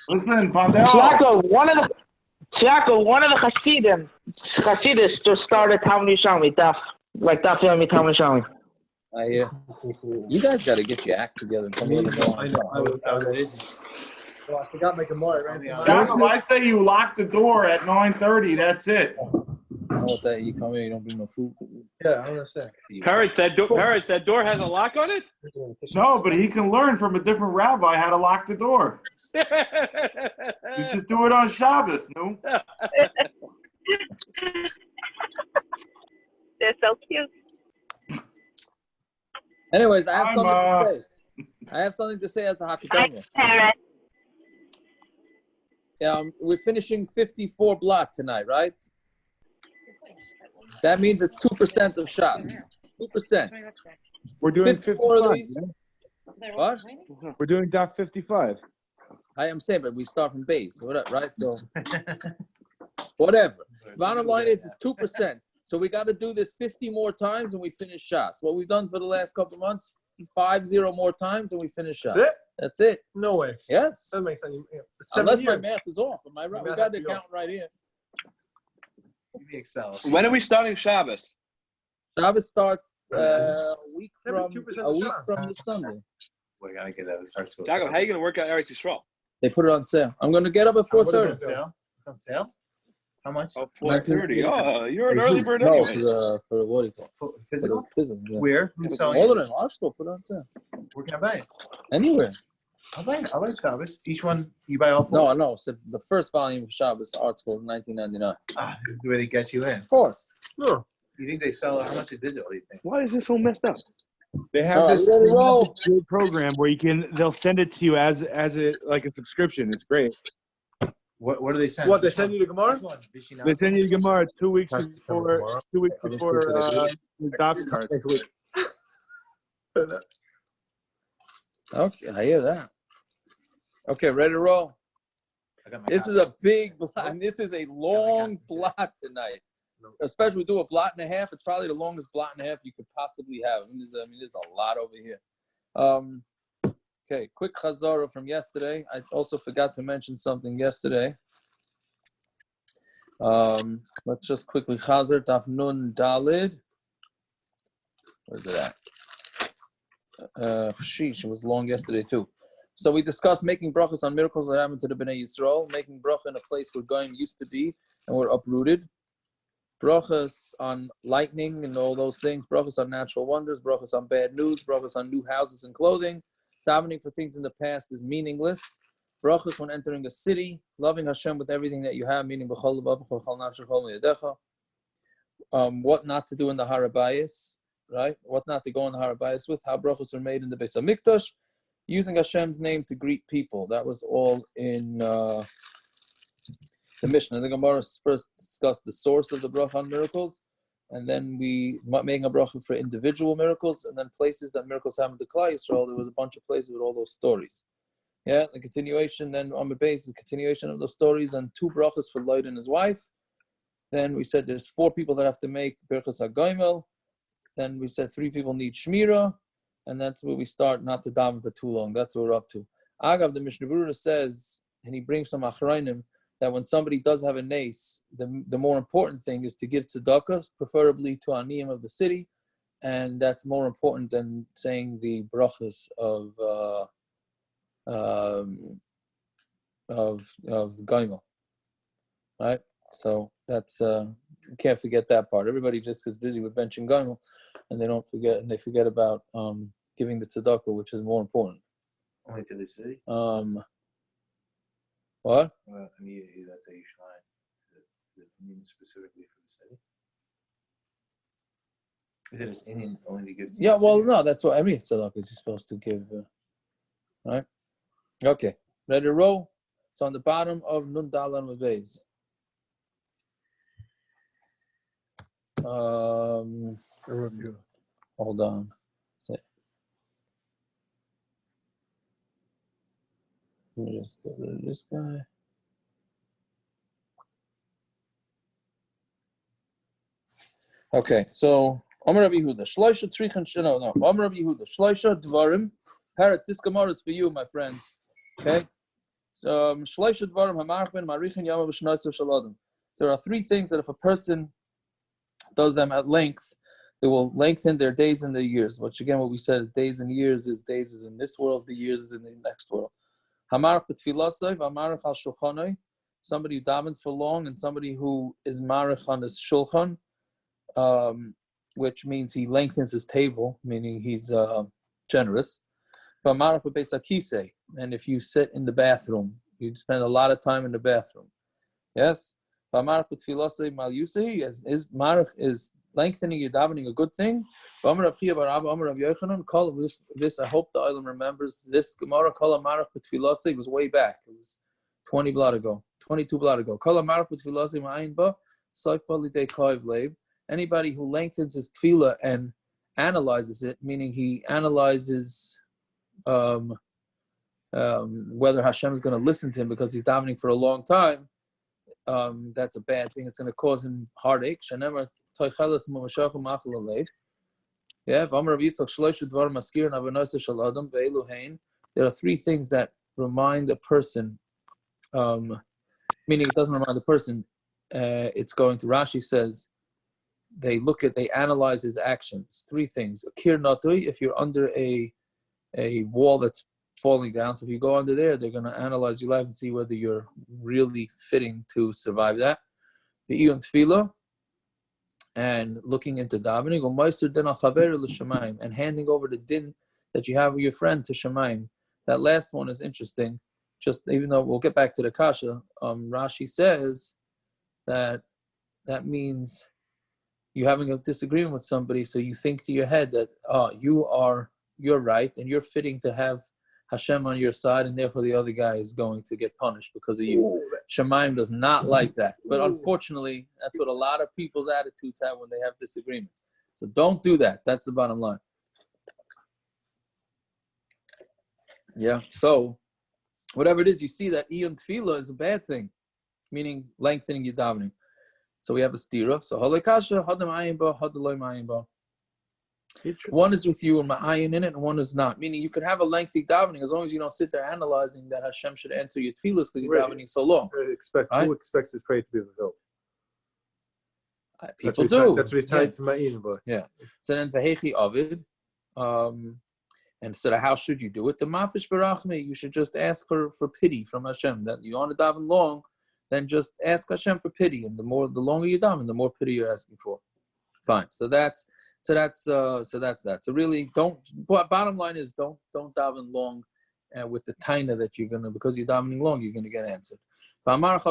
Listen, Pondell. Tiago, one of the Hasidim just started Talmud Yerushalmi, Daf Yomi Talmud Yerushalmi. I hear. You guys got to get your act together. And come a little more. I know. I was busy. Well, I forgot my Gemara, right? Jacob, I say you lock the door at 9:30. That's it. You know what that? You come here, you don't bring no food. Yeah, I'm gonna say. Paris, that door has a lock on it? No, but he can learn from a different rabbi how to lock the door. You just do it on Shabbos, no? They're so cute. Anyways, I have something to say. I have something to say as a Hakadama. We're finishing 54 block tonight, right? That means it's 2% of Shas. 2%. We're doing 54 of these. What? We're doing Daf 55. I am saying, but we start from base, right? So, whatever. Bottom line is, it's 2%. So we got to do this 50 more times and we finish Shas. What we've done for the last couple of months, 50 more times and we finish Shas. That's it. No way. Yes. That makes sense. Unless my math is off. Am I right? We got the accountant right here. Excel. When are we starting Shabbos? Shabbos starts a week from the Sunday. We gotta get that. Jacob, how are you going to work out Eretz Yisrael? They put it on sale. I'm going to get up at 4:30. It's on sale? How much? Oh, 4:30. Oh, you're an early bird No, anyway. for what do you call it? Physical? Physical, yeah. Where? Who's selling All it? of them. Our school put it on sale. Where can I buy it? Anywhere. I'll buy Shabbos. Each one, you buy all four? No. So the first volume of Shabbos Art School is $19.99. The way they get you in. Of course. No. You think they sell, how much is digital, do you think? Why is this so messed up? They have this great program where they'll send it to you as like a subscription. It's great. What do they send? What, they send you the Gemara? They send you the Gemara 2 weeks before the Daf starts. Okay, I hear that. Okay, ready to roll? This is a big blot. This is a long blot tonight. Especially we do a blot and a half. It's probably the longest blot and a half you could possibly have. There's a lot over here. Okay, quick chazara from yesterday. I also forgot to mention something yesterday. Let's just quickly chazar Daf Nun Dalid. Where's it at? Sheesh, it was long yesterday too. So we discussed making brachas on miracles that happened to the Bnei Yisrael, making bracha in a place where Goyim used to be and were uprooted. Brachas on lightning and all those things, brachas on natural wonders, brachas on bad news, brachas on new houses and clothing. Davening for things in the past is meaningless. Brachas when entering a city, loving Hashem with everything that you have, meaning what not to do in the Harabayas, right? What not to go in the Harabayas with, how brachas are made in the Beis HaMikdash, using Hashem's name to greet people. That was all in the Mishnah. The Gemara first discussed the source of the bracha on miracles, and then we making a bracha for individual miracles, and then places that miracles happened to Klal Yisrael. There was a bunch of places with all those stories. Yeah, the continuation. Then on the base, the continuation of those stories, and 2 brachas for Lloyd and his wife. Then we said there's 4 people that have to make Birchas HaGoimel. Then we said 3 people need Shmira, and that's where we start not to daven for too long. That's what we're up to. Agav, the Mishnah Berurah says, and he brings some Achrayim, that when somebody does have a nace, the more important thing is to give tzedakah, preferably to Aniyim of the city, and that's more important than saying the brachas of Goimel, right? So that's you can't forget that part. Everybody just gets busy with benching Goimel, and they forget about giving the tzedakah, which is more important. Only to the city? What? That's a Yerushalayim. Specifically for the city? Is it as Indian only to give? Yeah, well, no, that's what every tzedakah is supposed to give. Right? Okay, ready to roll? So on the bottom of Nun Dalan Mabeis. Hold on. Let me just get rid of this guy. Okay, so Amar Rabbi Yehuda, Shloisha Tzrichan, no, Amar Rabbi Yehuda, Shloisha Dvarim, Parrots, this Gemara is for you, my friend. Okay, There are three things that if a person does them at length, it will lengthen their days and their years. Which again, what we said, days and years is days is in this world, the years is in the next world. Somebody who davens for long, and somebody who is marich on his shulchan, which means he lengthens his table, meaning he's generous. And if you sit in the bathroom, you spend a lot of time in the bathroom. Yes? Is lengthening your davening a good thing? This I hope the Olam remembers. This Gemara was way back. It was 20 blot ago, 22 blot ago. Anybody who lengthens his tefillah and analyzes it, meaning he analyzes whether Hashem is going to listen to him because he's davening for a long time, that's a bad thing. It's going to cause him heartache. Yeah. There are three things that remind a person, meaning it doesn't remind the person. It's going to, Rashi says, they analyze his actions. Three things. Kir natui, if you're under a wall that's falling down. So if you go under there, they're going to analyze your life and see whether you're really fitting to survive that. The iyun tefillah, and looking into davening, and handing over the din that you have with your friend to Shemaim. That last one is interesting. Just even though we'll get back to the kasha, Rashi says that means you're having a disagreement with somebody, so you think to your head that you're right and you're fitting to have Hashem on your side, and therefore the other guy is going to get punished because of you. Shemaim does not like that. But unfortunately, that's what a lot of people's attitudes have when they have disagreements. So don't do that. That's the bottom line. Yeah, so whatever it is, you see that iyun tefillah is a bad thing, meaning lengthening your davening. So we have a stira. So halakasha, hadam ayin ba, hadaloi ma'ayin ba. One is with you and ma'ayin in it, and one is not. Meaning you could have a lengthy davening as long as you don't sit there analyzing that Hashem should answer your tefillahs because you're davening so long. Who expects his prayer to be fulfilled? People do. That's what he's trying to ma'ayin ba. Yeah. So then v'hechi avid, and so how should you do it? The mafish barachmi, you should just ask for pity from Hashem. That you want to daven long, then just ask Hashem for pity, and the longer you daven, the more pity you're asking for. Fine. So that's that. So really, bottom line is don't daven long with the taina that you're gonna, because you're davening long, you're gonna get answered. What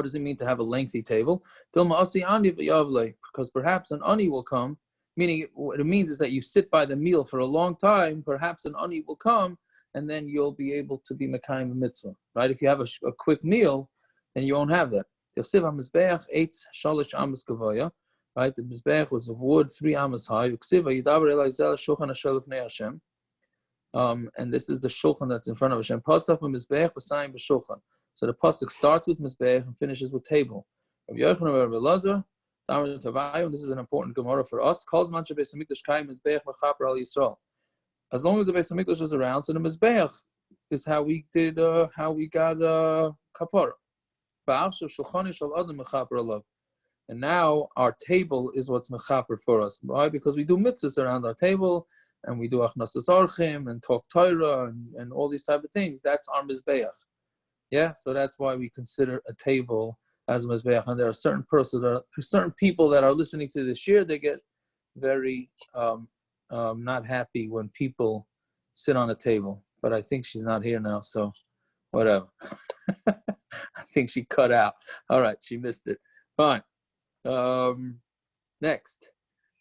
does it mean to have a lengthy table? Because perhaps an ani will come. Meaning, what it means is that you sit by the meal for a long time. Perhaps an ani will come, and then you'll be able to be mekayim a mitzvah, right? If you have a quick meal, then you won't have that. Right? The mizbeach was of wood, 3 amos high. And this is the shulchan that's in front of Hashem. So the pasuk starts with mizbeach and finishes with table. This is an important Gemara for us. As long as the Beis Hamikdash was around, so the mizbeach is how we got kapara. And now our table is what's mechaper for us. Why? Because we do mitzvahs around our table, and we do achnasas orchim and talk Torah and all these type of things. That's our mizbeach. Yeah, so that's why we consider a table as mizbeach. And there are certain people that are listening to this year. They get very not happy when people sit on a table. But I think she's not here now, so whatever. I think she cut out. All right, she missed it. Fine. Next.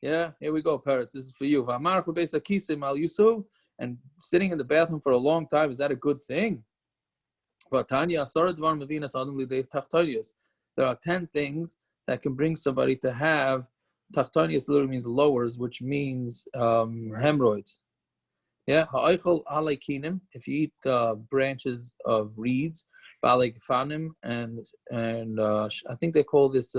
Yeah, here we go, parrots. This is for you. And sitting in the bathroom for a long time, is that a good thing? There are 10 things that can bring somebody to have tachtonius. Literally means lowers, which means hemorrhoids. Yeah, if you eat branches of reeds, and I think they call this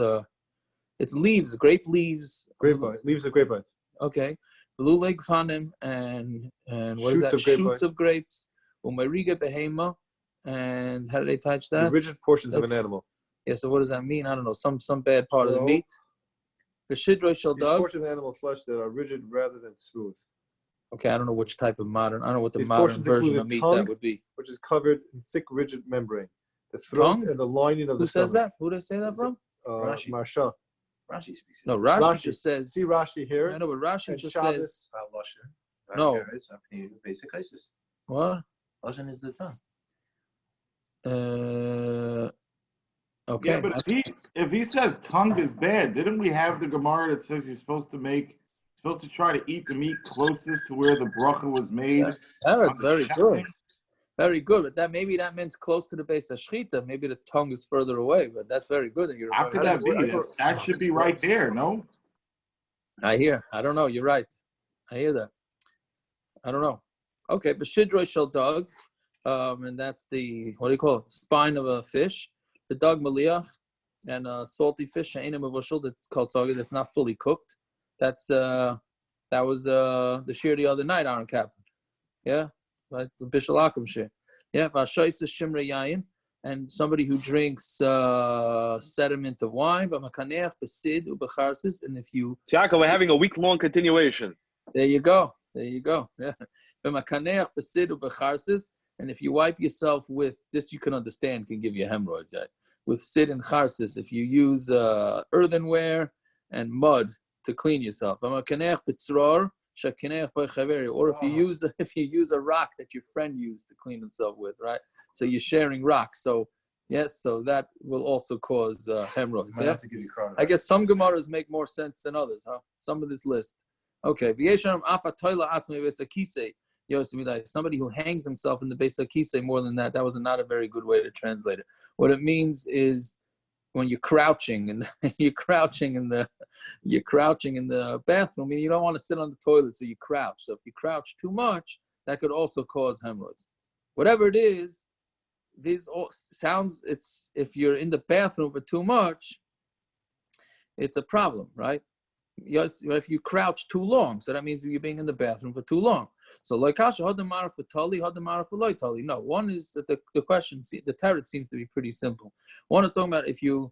it's leaves, grape leaves. Grapevine, leaves of grapevine. Okay, luleg fanim and what is that? Shoots of grapes. Umariga behema, and how do they touch The that? rigid portions of an That's- animal. Yeah, so what does that mean? I don't know. Some bad part of the Well, meat. V'shidroi shel These dog. portions of animal flesh that are rigid rather than smooth, Okay, I don't know which type of modern. I don't know what the These modern portions version include of the meat tongue, that would be. which is covered in thick, rigid membrane. The throat Tongue? and the lining of Who the says stomach. that? Who they say that from? Rashi. Rashi. Marsha. Rashi speaks. No, Rashi, Rashi. just says. See Rashi here. I know, but Rashi and just Shabbos. says. About Lashon. No. It's basic ISIS. What? Lashon is the tongue. Okay. Yeah, but if he says tongue is bad, didn't we have the Gemara that says you're supposed to try to eat the meat closest to where the bracha was made? That's on the very shorten? good. Very good, but that maybe that means close to the base of shechita. Maybe the tongue is further away, but that's very good that you're. How could that be? That should be right there, no? I hear. I don't know. You're right. I hear that. I don't know. Okay, but shidroi shel dog, and that's the what do you call it? Spine of a fish. The dog maliach and salty fish. She'eina mevushel. That's called tzogid. That's not fully cooked. That was the shear the other night, Aaron Kaplan. Yeah. Right, the Bishal Akum share. Yeah, Vashaisa Shimra Yayin, and somebody who drinks sediment of wine, but Makaneach Besid Ubacharsis, and if you Tiago, we're having a week-long continuation. there you go. Yeah. But Makaneach Besid Ubacharsis, and if you wipe yourself with this, you can understand can give you hemorrhoids. Right? With sid and charsis, if you use earthenware and mud to clean yourself. Makaneach Betzror. Or if you use a rock that your friend used to clean himself with, right? So you're sharing rocks. So yes, so that will also cause hemorrhoids. Yeah? I guess some Gemaras make more sense than others, huh? Some of this list. Okay. Somebody who hangs himself in the base of kisei more than that. That was not a very good way to translate it. What it means is when you're crouching and you're crouching in the bathroom, and you don't want to sit on the toilet, so you crouch. So if you crouch too much, that could also cause hemorrhoids. Whatever it is, these all sounds. It's if you're in the bathroom for too much, it's a problem, right? Yes, if you crouch too long, so that means you're being in the bathroom for too long. So no, one is that the question, the tarot seems to be pretty simple. One is talking about if you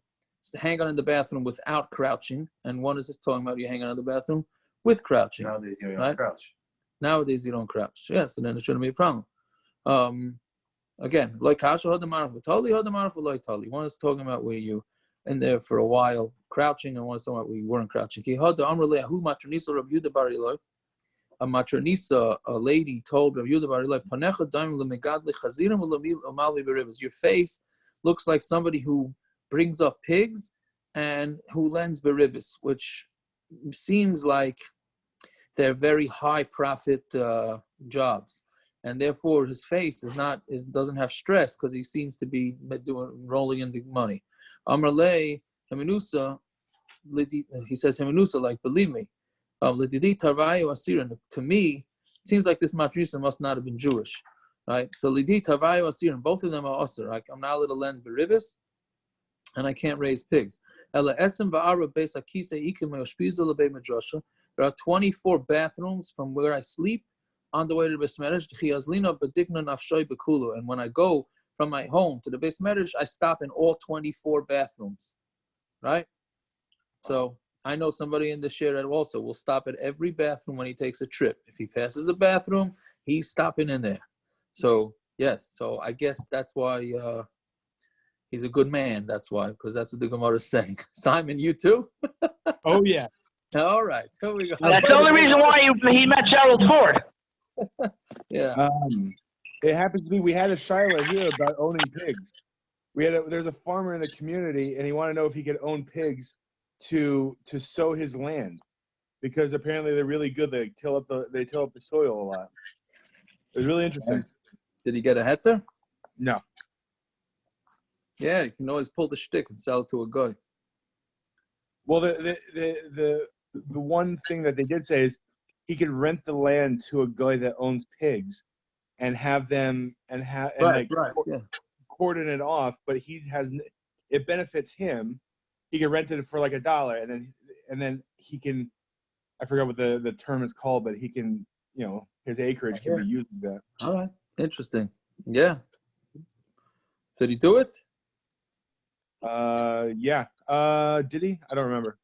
hang on in the bathroom without crouching, and one is talking about you hang on in the bathroom with crouching. Nowadays, you don't right? crouch. Nowadays you don't crouch. Yeah, so then it shouldn't be a problem. Again, one is talking about where you in there for a while crouching, and one is talking about where you weren't crouching. A matronisa, a lady, told Rav Yehuda Bar Ilai, your face looks like somebody who brings up pigs and who lends beribis, which seems like they're very high profit jobs, and therefore his face doesn't have stress because he seems to be rolling in the money. Amrlei Heminusa, he says Heminusa, like believe me. To me, it seems like this matrisa must not have been Jewish, right? So Lidi Tarvayu Asirin, both of them are usher. Like I'm not allowed to lend beribis, and I can't raise pigs. There are 24 bathrooms from where I sleep on the way to the Beis Medrash. And when I go from my home to the Beis Medrash, I stop in all 24 bathrooms, right? So I know somebody in the share that also will stop at every bathroom when he takes a trip. If he passes a bathroom, he's stopping in there. So yes, so I guess that's why he's a good man. That's why, because that's what the Gemara is saying. Simon, you too? Oh yeah. All right, here we go. That's the only reason why he met Gerald Ford. Yeah. It happens to be we had a shiloh here about owning pigs. There's a farmer in the community, and he wanted to know if he could own pigs to sow his land, because apparently they're really good. They till up the soil a lot. It was really interesting. Did he get a heter? No. Yeah, you can always pull the shtick and sell it to a guy. Well, the one thing that they did say is he could rent the land to a guy that owns pigs, and have them cordon it off. But it benefits him. He can rent it for like $1, and then he can, I forgot what the term is called, but he can, his acreage can be used for that. All right. Interesting. Yeah. Did he do it? Yeah. Did he? I don't remember.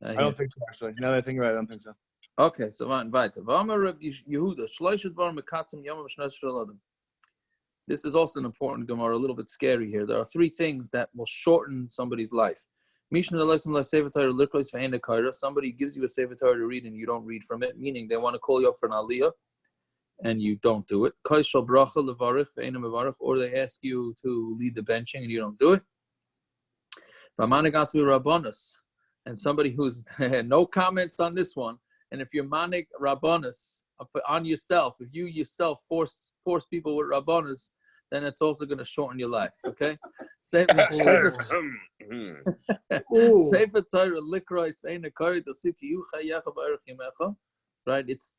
I don't think so, actually. Now that I think about it, I don't think so. Okay, so weiter. This is also an important Gemara, a little bit scary here. There are three things that will shorten somebody's life. Somebody gives you a Sefer Torah to read and you don't read from it, meaning they want to call you up for an aliyah and you don't do it. Or they ask you to lead the benching and you don't do it. And somebody who's no comments on this one. And if you're manik rabbanus on yourself, if you yourself force people with rabbanus, then it's also going to shorten your life. Okay. Sefer Torah likrois ve'ein hakari t'osif ki yu chayecha b'arech yimecha. Right. It's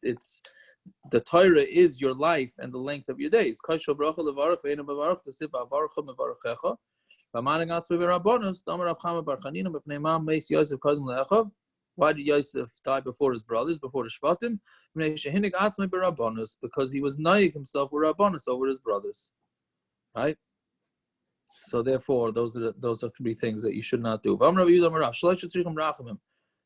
the Torah is your life and the length of your days. Kol shel bracha levarach ve'ein mevarach t'osif ba'avarecha mevarechecha. Why did Yosef die before his brothers, before the Shvatim? Because he was naik himself with Rabbanus over his brothers. Right? So therefore, those are three things that you should not do.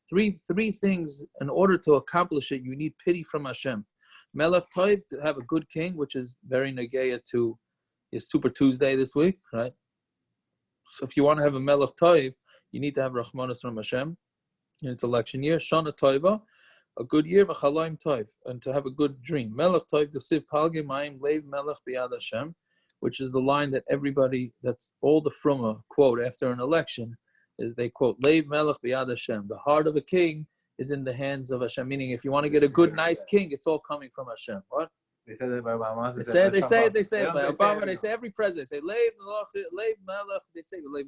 Three things, in order to accomplish it, you need pity from Hashem. Melech Toiv, to have a good king, which is very negeya to is Super Tuesday this week, right? So if you want to have a Melech Toiv, you need to have Rachmanas from Hashem. In its election year, Shana Toiva, a good year, V'chalaim Toiv, and to have a good dream. Melech Toiv, Desiv Palge Mayim Leiv Melech B'yad Hashem, which is the line that everybody, that's all the Fruma quote after an election, is they quote, Leiv Melech B'yad Hashem. The heart of a king is in the hands of Hashem, meaning if you want to get a good, nice king, it's all coming from Hashem. What? They said it by Obama. They say it by Obama. They say every president. They say Leiv Melech. They say Leiv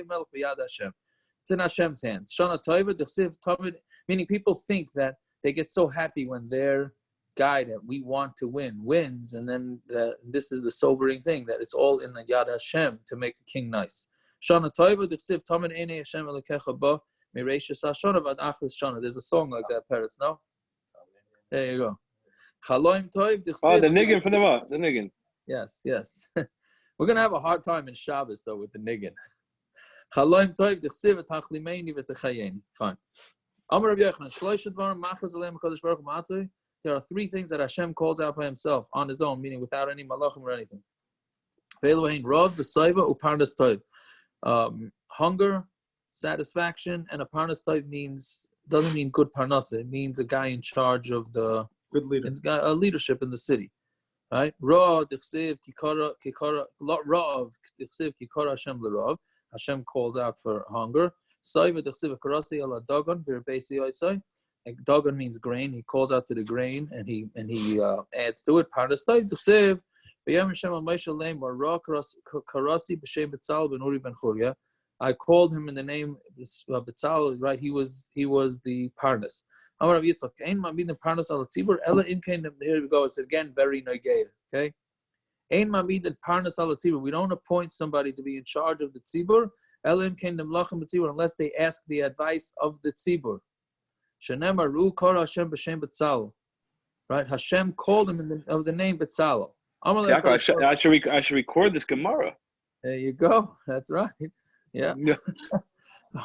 Melech B'yad Hashem. It's in Hashem's hands. Shana Toiva Dechsiv Tamid, meaning people think that they get so happy when their guy that we want to win wins, and then this is the sobering thing that it's all in the Yad Hashem to make a king nice. Shana Toiva Dechsiv Tamid Einei Hashem Elokecha Ba Mereishis Hashana Vad Achris Shana. There's a song like that, Peretz. No, there you go. Chaloim Toiv Dechsiv. Oh, the niggin for the what? The niggin. Yes. We're gonna have a hard time in Shabbos though with the niggin. Chaloim Toiv Dechsiv Tachlimeini V'Techayeni. Fine. Amar Rabbi Yochanan Shlosh Dvarim Machaz Aleim Hakadosh Baruch Hu Ma'atzoi. There are three things that Hashem calls out by Himself on His own, meaning without any malachim or anything. Ve'elohein Rav V'Saiva U'Parnas Toiv. Hunger, satisfaction, and a Parnas Toiv doesn't mean good parnasa. It means a guy in charge of the Good leader. A leadership in the city. Right? Ra Dechsiv Kikara Rav Dechsiv Kikara Hashem L'Rav. Hashem calls out for hunger. Saiva Dechsiv Karasi Ala Dagon V'Rebesi Oisai. Dagon means grain. He calls out to the grain and he adds to it. Parnas Toiv Dechsiv V'Yam Hashem Al Moshe Leim Ra Karasi B'Shem Betzalel Ben Uri Ben Churya. I called him in the name Betzalel. Right? He was the Parnas. Amar Rav Yitzchak, Ein Ma'amidin Parnas Al Tzibur Ela Im Kein. Here we go. It's again very negeya. Okay. Ein Ma'amidin Parnas Al Tzibur. We don't appoint somebody to be in charge of the Tzibur. Ela Im Kein Demlachim B'Tzibur, unless they ask the advice of the Tzibur. Shenemar Ru Kor Hashem B'Shem Betzalel. Right. Hashem called him of the name Betzalel. I should record this Gemara. There you go. That's right. Yeah.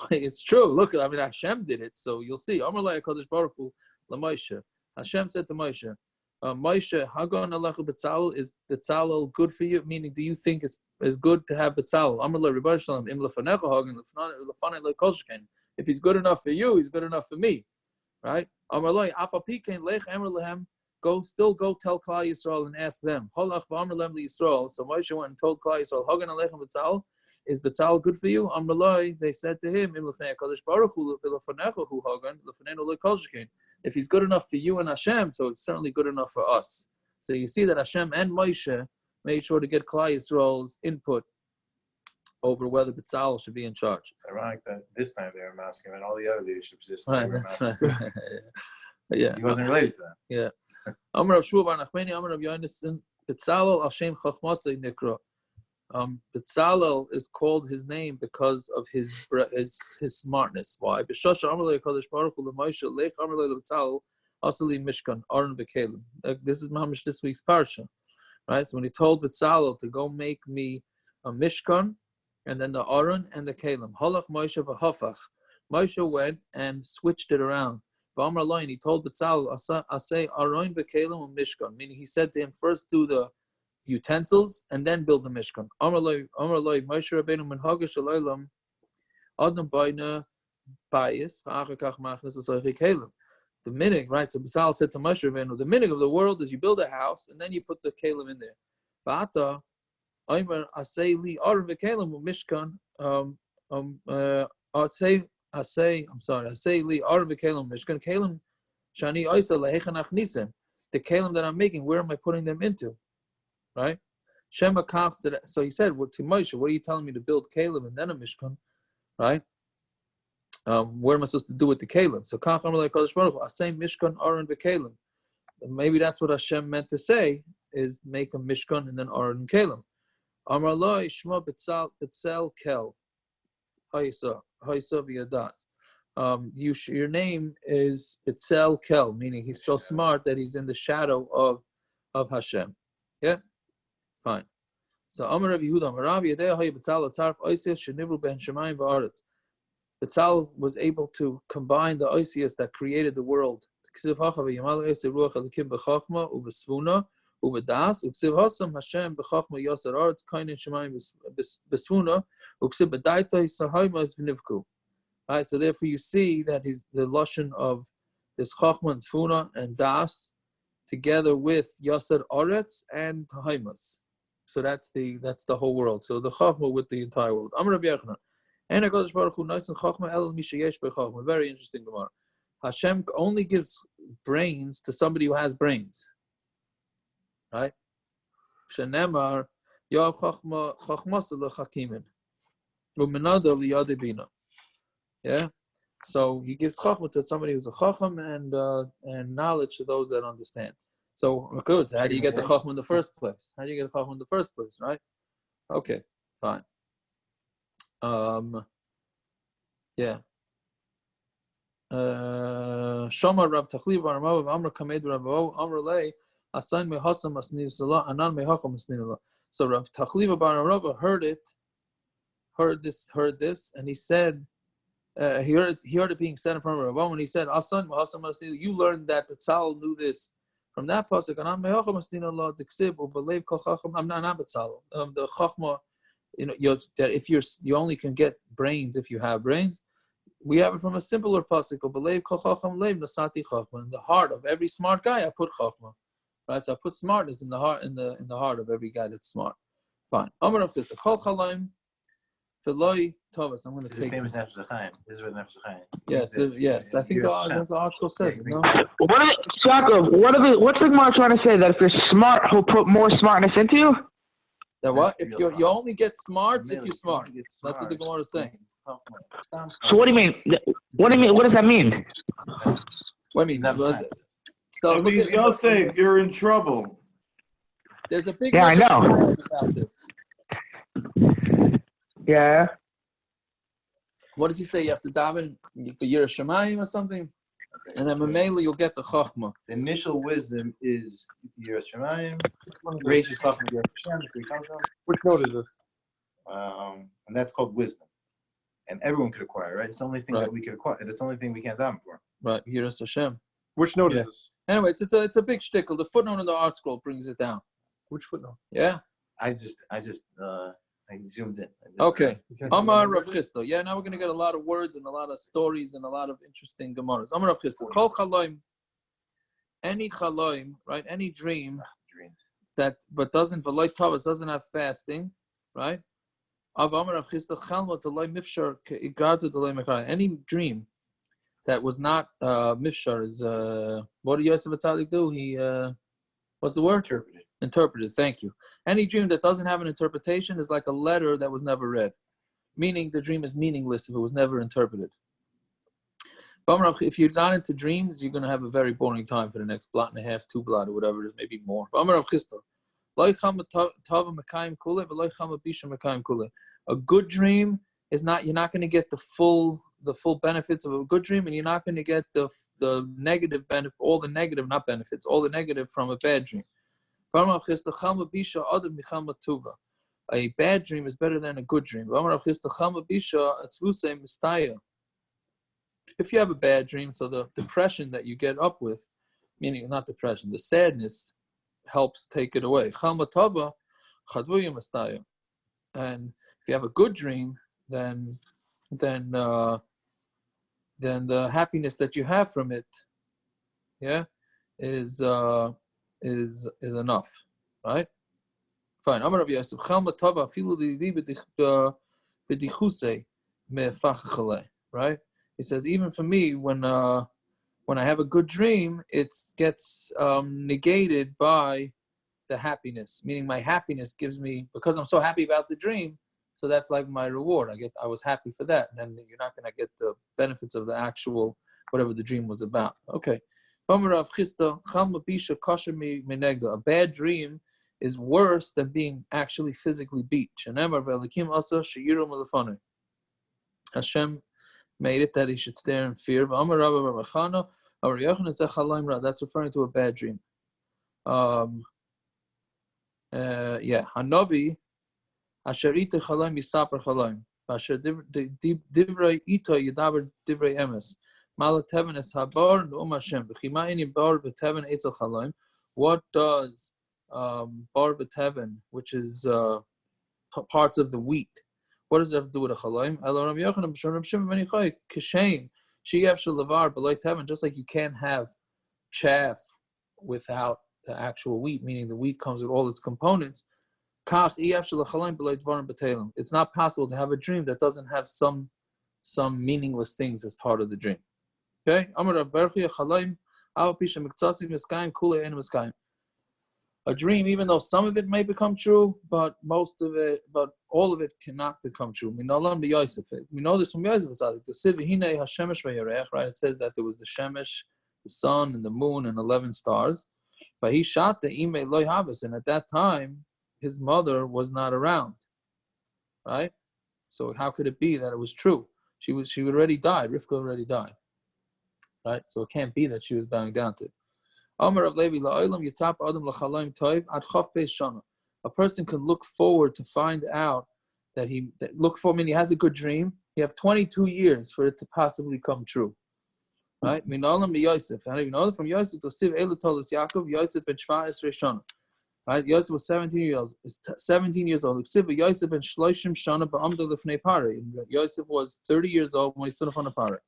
It's true. Look, I mean, Hashem did it, so you'll see. Amalei Hakadosh Baruch Hu LaMoshe. Hashem said to Moshe, Moshe, Hagon Alechu Betzalel, is Betzalel good for you? Meaning, do you think it's good to have Betzalel? Amalei Rebbe Shalom Im Lefanecha Hagon Lefanei LeKolshken. If he's good enough for you, he's good enough for me, right? Amalei Afa Pikein Lech Emer Lehem. Go tell Klal Yisrael and ask them. Holach v'Amar Lem LeYisrael. So Moshe went and told Klal Yisrael, Hagon Alechem Betzalel. Is Betzalel good for you? Amrullah, they said to him, if he's good enough for you and Hashem, so it's certainly good enough for us. So you see that Hashem and Moshe made sure to get Klal Yisrael's input over whether Betzalel should be in charge. It's ironic that this time they were masking and all the other leadership positions. Right, that's right. Yeah. He wasn't related to that. Yeah. Amr Rav Shua bar Nachmani, Amr Rav Yonason, Betzalel al Shem Chachmasei Nikra. Betzalel is called his name because of his smartness. Why? This is Mamish this week's parsha. right? So when he told Betzalel to go make me a mishkan, and then the aron and the kalim, halach Moshe v'hafach. Moshe went and switched it around. V'amar loin, he told Betzalel, asay aron v'kalim mishkan, meaning he said to him, first do the utensils and then build the mishkan. Amar loy, Moshe Rabbeinu minhagah shalaylam adam bayna bayis v'achakach machnas asayich kalim. The minig, right? So Betzalel said to Moshe Rabbeinu, the minig of the world is you build a house and then you put the kalim in there. V'ata Omer asay li aron v'kalim mishkan. Asay li aron v'kalim mishkan kalim shani oisa lehechan achnisem. The kalim that I'm making, where am I putting them into? Right? Shema kaf. So he said, well, to Moshe, what are you telling me to build kalim and then a mishkan? Right? What am I supposed to do with the kalim? So kaf amar leKadosh Baruch Hu, asay mishkan aron v'kalim. Maybe that's what Hashem meant to say, is make a mishkan and then aron and kalim. Amar lo ishma Betzalel kel haisa v'yadas. Your name is Betzalel kel, meaning he's so smart that he's in the shadow of Hashem. Yeah, fine. So Amar Rabbi Yehuda, Amar Rabbi Yedei Hay Betzalel Tarf Oisias Shenivru Ben Shemayim V'Aretz. Betzalel was able to combine the Oisias that created the world. Ksiv Hacha v'Yamal Oisias Ruach Elikim B'Chachma U'V'Svuna U'V'Das U'Ksiv Hasam Hashem B'Chachma Yasar Aretz Kainin Shemayim B'Svuna U'Ksiv B'Daitoi Sahaymas V'Nivku. Right, so therefore you see that he's the lashon of this Chachma and Sfuna and Das together with Yasar Aretz and Tahaimas. So that's the whole world. So the Chachma with the entire world. Amar Rabbi Yochanan. And HaKadosh Baruch Hu Naisan Chachma El Mishayesh B'Chachma. Very interesting Gemara. Hashem only gives brains to somebody who has brains. Right? Shenemar Yav Chachma Chachmasa L'Chakimin U'Menada L'Yadei Bina. Yeah, so he gives chachma to somebody who's a chacham and knowledge to those that understand. So, of course, how do you get the chachma in the first place? How do you get the chachma in the first place, right? Okay, fine. Yeah. Shomar Rav Tachliv Aramav Amr Kamed Rav Amr Lei Asan Mehasam Asnin Salah Anan Mehacham Asnin. So Rav Tachliv Aramav heard this, and he said. He heard it being said in front of Rava when he said, "Asan, you learned that Betzalel knew this from that pasuk." I'm not Betzalel. The chachma, that if you only can get brains if you have brains. We have it from a simpler pasuk. In the heart of every smart guy, I put chachma. Right, so I put smartness in the heart of every guy that's smart. Fine. Amar of this, the kol chalaim. Feloi Thomas, I'm going to take. Famous Nefesh Chaim. This is what Nefesh Chaim. Yes. I think the article says it. No. What's the Gemara trying to say? That if you're smart, he'll put more smartness into you? That what? If you only get smarts if you're smart. That's what the Gemara is saying. So what do you mean? What does that mean? What do you mean? So that means Yosef, you're in trouble. There's a big I know about this. Yeah. What does he say? You have to daven for Yirah Shamayim or something, and then Mamela you'll get the Chachma. The initial wisdom is Yirah Shamayim. Raise your stuff and Yirah Hashem. Which note is this? And that's called wisdom. And everyone could acquire, right? It's the only thing that we could acquire. It's the only thing we can't daven for. Right, Yirah Hashem. Which note is this? Anyway, it's a big shtickle. The footnote in the art scroll brings it down. Which footnote? Yeah. I zoomed in. Okay. Amar Rav Chisda. Yeah, now we're going to get a lot of words and a lot of stories and a lot of interesting gemaras. Amar Rav Chisda. Kol chaloim. Any chaloim, right? Any dream that, but doesn't, v'loy tavas, doesn't have fasting, right? Amar Rav Chisda. Chalma t'loy mifshar ke'igadu t'loy mekara. Any dream that was not mifshar is, what did Yosef Atalik do? He, what's the word? Interpreted. Thank you. Any dream that doesn't have an interpretation is like a letter that was never read, meaning the dream is meaningless if it was never interpreted. If you're not into dreams, you're going to have a very boring time for the next blot and a half, 2 blot, or whatever it is, maybe more. A good dream is not, you're not going to get the full benefits of a good dream, and you're not going to get the negative benefit, all the negative, not benefits, all the negative from a bad dream. A bad dream is better than a good dream. If you have a bad dream, so the depression that you get up with, meaning not depression, the sadness helps take it away. And if you have a good dream, then the happiness that you have from it, is enough, right? Fine. Right? He says, even for me, when I have a good dream, it gets negated by the happiness. Meaning, my happiness gives me, because I'm so happy about the dream, so that's like my reward. I was happy for that, and then you're not going to get the benefits of the actual whatever the dream was about. Okay. A bad dream is worse than being actually physically beat. Hashem made it that he should stare in fear. That's referring to a bad dream. Hanavi asher ita chalaim yisaper chalaim asher divrei ito yadaber divrei emes malat heaven es habar nu'um Hashem v'chima ini bar b'teven etzel chalaim. What does bar b'teven, which is parts of the wheat, what does that have to do with a chalaim? Just like you can't have chaff without the actual wheat, meaning the wheat comes with all its components. It's not possible to have a dream that doesn't have some meaningless things as part of the dream. Okay? A dream, even though some of it may become true, but all of it cannot become true. We know this from Yosef. Right? It says that there was the Shemesh, the sun, and the moon, and 11 stars. But he shot the Ime Loi Habas, and at that time, his mother was not around. Right? So how could it be that it was true? She already died. Rivka already died. Right? So it can't be that she was bowing down to it. A person can look forward to find out that meaning he has a good dream. You have 22 years for it to possibly come true. Right? How do you know from Yosef to Siv Elu told us Yaakov, Yosef ben Shva Esrei Shana. Right? Yosef was 17 years old. Yosef ben Shloshim Shana ba'amda lefnei Parei. Yosef was 30 years old when he stood up on a Parei.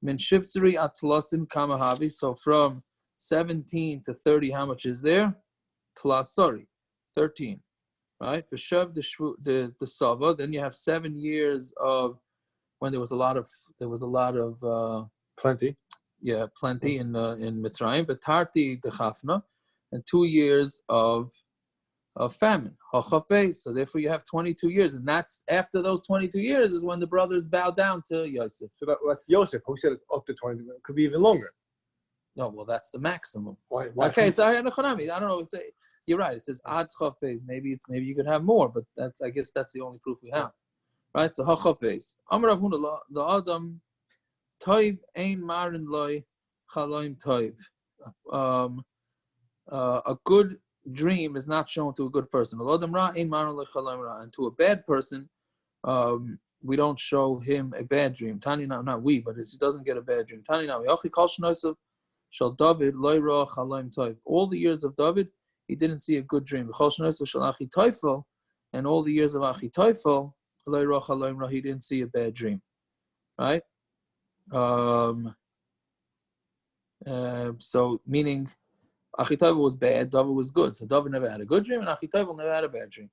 Min Shivsari atlasin kamahavi. So from 17 to 30, how much is there? 13. Right? For Shav the Sava, then you have 7 years of when there was a lot of Plenty. Yeah, plenty in Mitzrayim, but Tarti the Chafna, and 2 years of famine. So therefore you have 22 years, and that's after those 22 years is when the brothers bow down to Yosef. So that's Yosef who said it's up to 20. It could be even longer. No, well, that's the maximum. Why okay, so I don't know. You're right. It says ad chafez. Maybe you could have more, but I guess that's the only proof we have, right? So hachafez. Amar Rav Huna the Adam toiv ein marin loy chaloim toiv. A good dream is not shown to a good person. Adam ra ein marin loy chaloim ra, and to a bad person, we don't show him a bad dream. Tani not we, but he doesn't get a bad dream. Tani now we kol shnosav. Shal David loy ra chaloim toiv. All the years of David, he didn't see a good dream. And all the years of Achitophel, loy ra chaloim ra, he didn't see a bad dream. Right? So meaning Achitophel was bad, David was good. So David never had a good dream, and Achitophel never had a bad dream.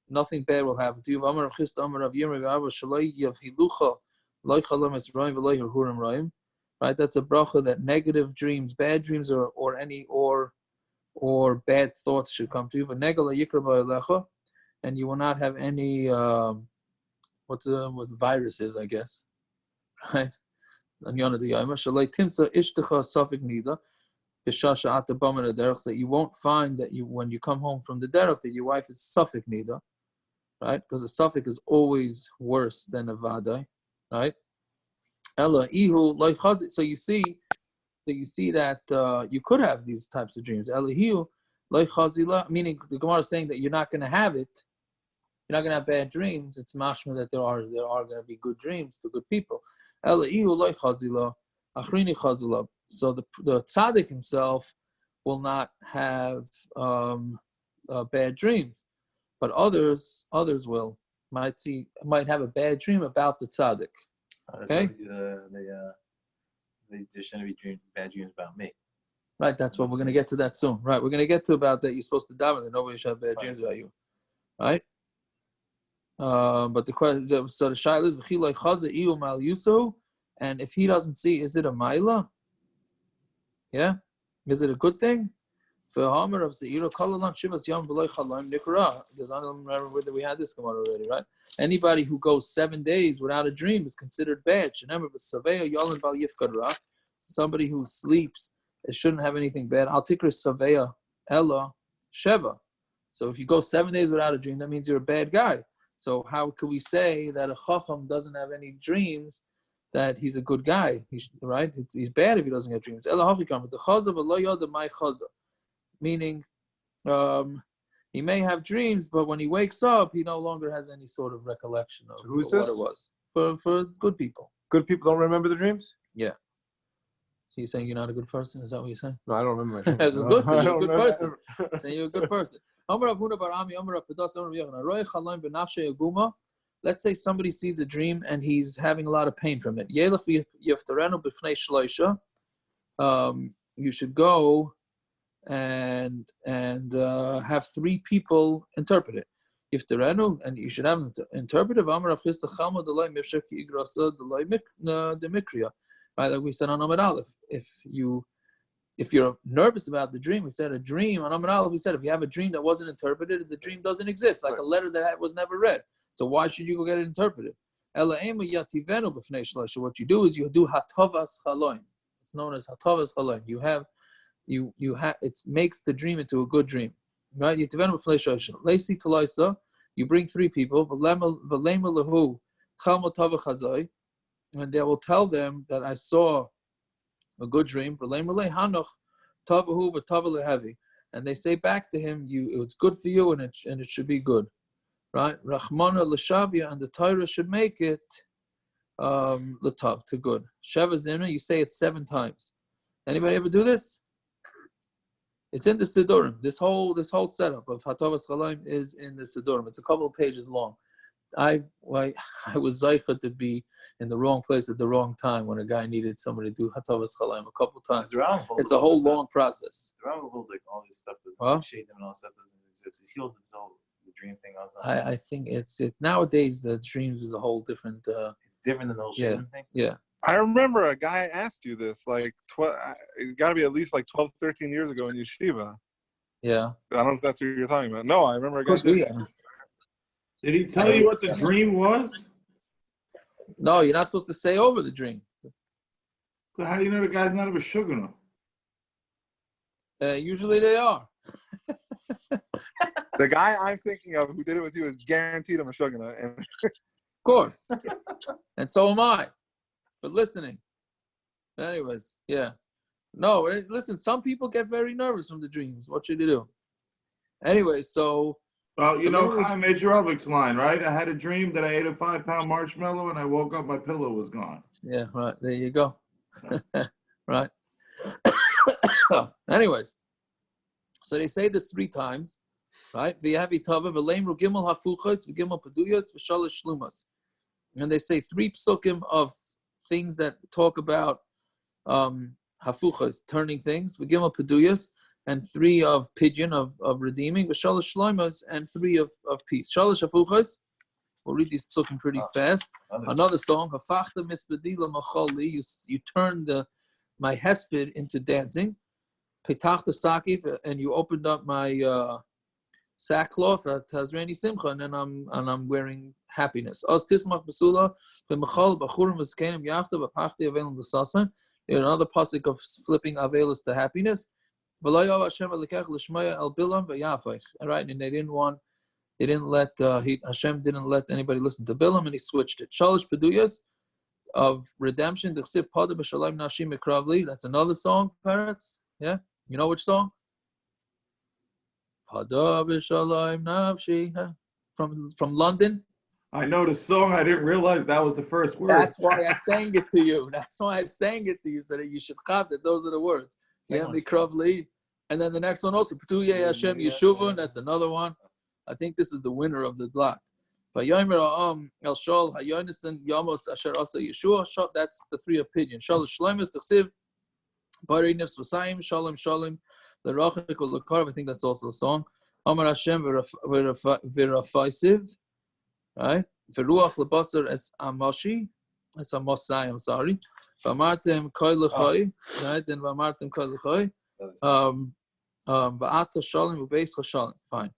Nothing bad will happen to you. Right, that's a bracha that negative dreams, bad dreams, or bad thoughts should come to you. But and you will not have any what viruses, I guess. Right? So that you won't find that when you come home from the derech that your wife is safek nida, right? Because a safek is always worse than a vadai. Right? So you see, you see that you could have these types of dreams. Elihu, like chazila, meaning the Gemara is saying that you're not going to have it. You're not going to have bad dreams. It's mashma that there are going to be good dreams to good people. Elihu, like chazila, achrini chazila. So the tzaddik himself will not have bad dreams, but others will might have a bad dream about the tzaddik. Okay. They shouldn't be bad dreams about me. Right, that's what we're going to get to that soon. Right, we're going to get to about that you're supposed to daven that nobody should have bad dreams about you. Right? But the question, so the shaila is v'chiloi chaza iu mal yuso, and if he doesn't see, is it a maila? Yeah, is it a good thing? For Hamer of Seira Kalalan Shivas Yom V'Loi Chalaim Nikra. Because I don't remember whether we had this Gemara already, right? Anybody who goes 7 days without a dream is considered bad. Somebody who sleeps, it shouldn't have anything bad. Al Tikra Saveya Ella Sheva. So if you go 7 days without a dream, that means you're a bad guy. So how could we say that a Chacham doesn't have any dreams, that he's a good guy? Right? He's bad if he doesn't get dreams. Ella Hafikam, the Chazav Lo Yoda My Chazav. Meaning, he may have dreams, but when he wakes up, he no longer has any sort of recollection of what it was. For good people. Good people don't remember the dreams? Yeah. So you're saying you're not a good person? Is that what you're saying? No, I don't remember my dreams. Good, so you're a good person. Remember. Saying you're a good person. Let's say somebody sees a dream and he's having a lot of pain from it. You should go and have 3 people interpret it. And you should have interpretive. Right, like we said on Amud Aleph. If you're nervous about the dream, we said a dream on Amud Aleph. We said if you have a dream that wasn't interpreted, the dream doesn't exist, like a letter that was never read. So why should you go get it interpreted? What you do is you do hatavas chaloim. It's known as hatavas chaloim. You it makes the dream into a good dream, right? You bring 3 people, and they will tell them that I saw a good dream. And they say back to him, it's good for you, and it should be good, right? Rachmana l'shavia, and the Torah should make it l'tav, to good. Sheva zimna, you say it 7 times. Anybody ever do this? It's in the Sidurim. This whole setup of Hatavas Chalaim is in the Sidurim. It's a couple of pages long. I was zeicha to be in the wrong place at the wrong time when a guy needed somebody to do Hatavas Chalaim a couple of times. It's a whole long process. The Rava holds like all this stuff doesn't shade them and all stuff doesn't exist. He holds himself the dream thing all the time. I think it's nowadays the dreams is a whole different. It's different than the whole shade thing. Yeah. I remember a guy asked you this, like, it's got to be at least like 12, 13 years ago in yeshiva. Yeah. I don't know if that's what you're talking about. No, I remember a guy. Did he tell you what the dream was? No, you're not supposed to say over the dream. So how do you know the guy's not of a sugar? Usually they are. The guy I'm thinking of who did it with you is guaranteed I'm a shugana. And of course. And so am I. For listening. Anyways, yeah. No, listen, some people get very nervous from the dreams. What should you do? Anyway, so... Well, you know Chaim Medjerovic's line, right? I had a dream that I ate a 5-pound marshmallow and I woke up, my pillow was gone. Yeah, right. There you go. Right. Anyways, so they say this 3 times, right? And they say 3 psukim of things that talk about hafuchas, turning things, v'gimel peduyas, and 3 of pidyon, of redeeming, v'shalosh shloimos, and 3 of peace. Shalosh hafuchas, we'll read these psukim pretty fast. Another song, hafachta misbedila macholi, you turned my hesped into dancing. Petachta sakif, and you opened up my sackcloth at Tazreni Simcha, and then I'm wearing happiness. Oz tismach besula b'machal b'churim v'skenim yachta b'pachti avelim l'sasan. Another pasuk of flipping avelos to happiness. V'lo Hashem elikech l'shmaya el bilam v'yafech. All right, and Hashem didn't let anybody listen to Bilam, and he switched it. Shalosh peduyas, of redemption. That's another song, parrots. Yeah, you know which song? From London. I know the song. I didn't realize that was the first word. That's why I sang it to you. That's why I sang it to you, so that you should have that. Those are the words. Yeah, Mikravli. And then the next one also, P'tuye Hashem Yeshuvah. That's another one. I think this is the winner of the blot. Vayomer El Shol Hayonison Yamos Asher Asa Yeshua. That's the three opinions. Shalosh Shlemus T'chsiv Bari Nifs V'Sayim Shalom Shalom L'Rachik U'L'Karv. I think that's also a song. Amar Hashem V'Rafaisiv. Right? V'Ruach L'Basar Es Amashi. It's Amosai. I'm sorry. V'Amartem Koi L'Choi. Right? Then V'Amartem Koi L'Choi. V'Ata Shalom V'Beis Shalom. Fine.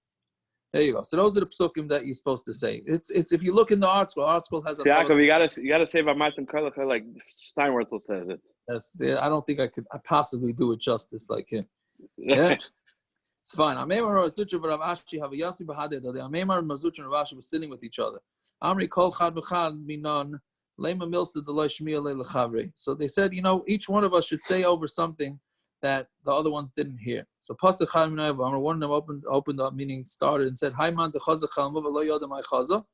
There you go. So those are the psukim that you're supposed to say. It's if you look in the art school has a. Yaakov, you gotta say about Martin Karlach like Steinwurzel says it. That's I don't think I possibly do it justice like him. Yeah, it's fine. Amemar Mazutra Rav Ashi have a Yasi Bahadeh. The Amemar and Mazutra and Rav Ashi were sitting with each other. Amri Kol Chad B'Chad Minon Lema Milsa Deloy Shmiya Lechavri. So they said, each one of us should say over something that the other ones didn't hear. So Pasuk Chad Minay Amar, one of them opened up, meaning started and said, Hi man Dechaza Chalmov Lo Yodam Chaza.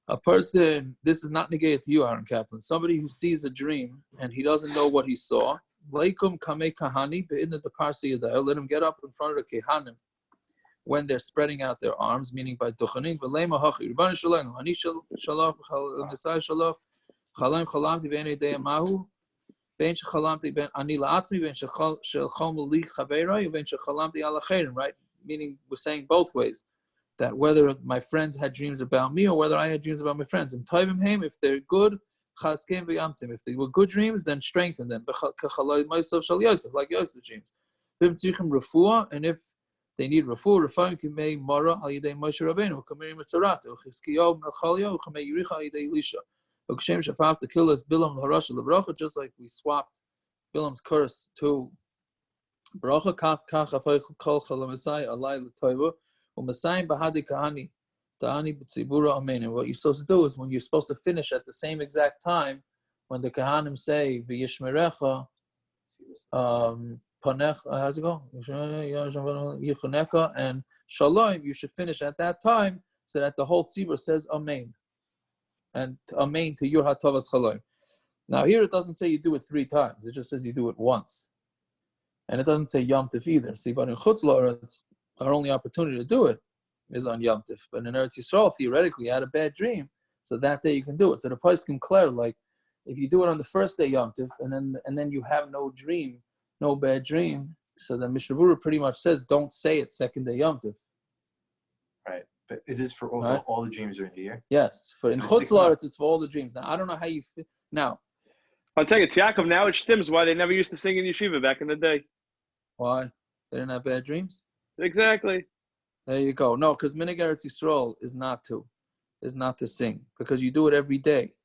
A person, this is not negated to you, Aaron Kaplan. Somebody who sees a dream and he doesn't know what he saw. Leikum Kamei Kahani Be'idna the Parsi Yadayah. Let him get up in front of the Kehanim when they're spreading out their arms, meaning by Duchaning. V'leima Hachi Rebbeinu Shalom Ani Shalach Nisai Shalach Chalam Chalamti Ve'enei Deyamahu Ben Shechalamti Ben Ani La'atzmi Ben Shechalom Li Chaverai Ben Shechalamti Ala Chayrim. Right, meaning we're saying both ways. That whether my friends had dreams about me or whether I had dreams about my friends. And Tovim Haim, if they're good, Chazkem V'yamtim. If they were good dreams, then strengthen them. Like Yosef's dreams. And if they need refuah, Rafa'im Kimei Mara Al Yidei Moshe Rabbeinu, Kamei Mitzarata, Chizkiyo Melchalio, Kamei Yericha Al Yidei Elisha. Ukshem Shafaf to kill us Bilam Harash L'Bracha, just like we swapped Bilam's curse to Bracha, Kach Afay Kol Chalamasai Alai L'Toiva. And what you're supposed to do is when you're supposed to finish at the same exact time, when the Kahanim say V'yishmerecha, Panech, how's it go? Yichunecha and Shalom, you should finish at that time so that the whole tzibur says Amen. And Amen to your Hatavas Shalom. Now here it doesn't say you do it 3 times, it just says you do it once. And it doesn't say Yom Tov either. See, but in Chutz La'aretz, our only opportunity to do it is on Yom Tov. But in Eretz Yisrael, theoretically, you had a bad dream, so that day you can do it. So the price can clear, like, if you do it on the first day Yom Tov, and then you have no dream, no bad dream, so the Mishnah Berurah pretty much says, don't say it second day Yom Tov. Right. But is this for all the dreams during the year? Yes. For in Chutz La'aretz, it's for all the dreams. Now, I don't know how you fit. Now, I'll tell you, Yaakov, now it stems why they never used to sing in yeshiva back in the day. Why? They didn't have bad dreams? Exactly. There you go. No, because Minig Eretz Yisrael is not to sing, because you do it every day.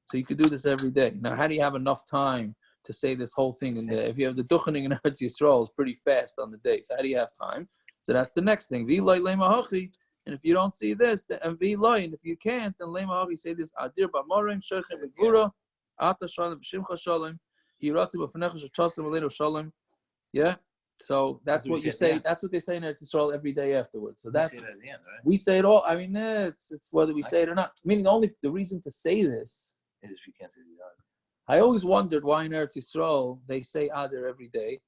So you could do this every day. Now, how do you have enough time to say this whole thing in there? If you have the Duchening in Eretz Yisrael, it's pretty fast on the day. So how do you have time? So that's the next thing. V'loi lema hachi. And if you don't see this, and v'loi, and if you can't, then lema hachi, say this. Adir b'morim shechem v'gvura, ata shalom b'shimcha shalom, yiratzi b'fnecha sh'chasim v'leinu shalom. Yeah. So that's what you say. That's what they say in Eretz Yisrael every day afterwards. So that's we say it all. I mean, it's whether we say it or not. Meaning, the reason to say this is if you can't say the other. I always wondered why in Eretz Yisrael they say Adar every day,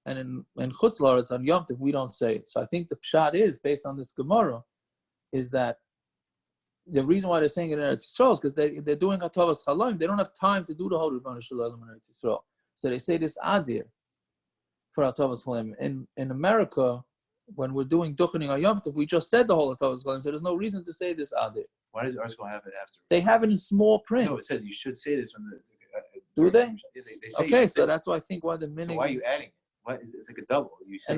and in Chutz La'aretz on Yom Tov we don't say it. So I think the pshat is based on this Gemara, is that the reason why they're saying it in Eretz Yisrael is because they're doing Hatavas Chalayim. They don't have time to do the whole Rebbeinu Shalom in Eretz Yisrael. So they say this Adir for Hatavas Chalayim. In America, when we're doing Duchening Yom Tov, we just said the whole Hatavas Chalayim, so there's no reason to say this Adir. Why does ours have it after? They have it in small print. No, it says you should say this when the. Do they? They say okay, so that's why I think why the minute. So why are you adding it? What is it's like a double? You say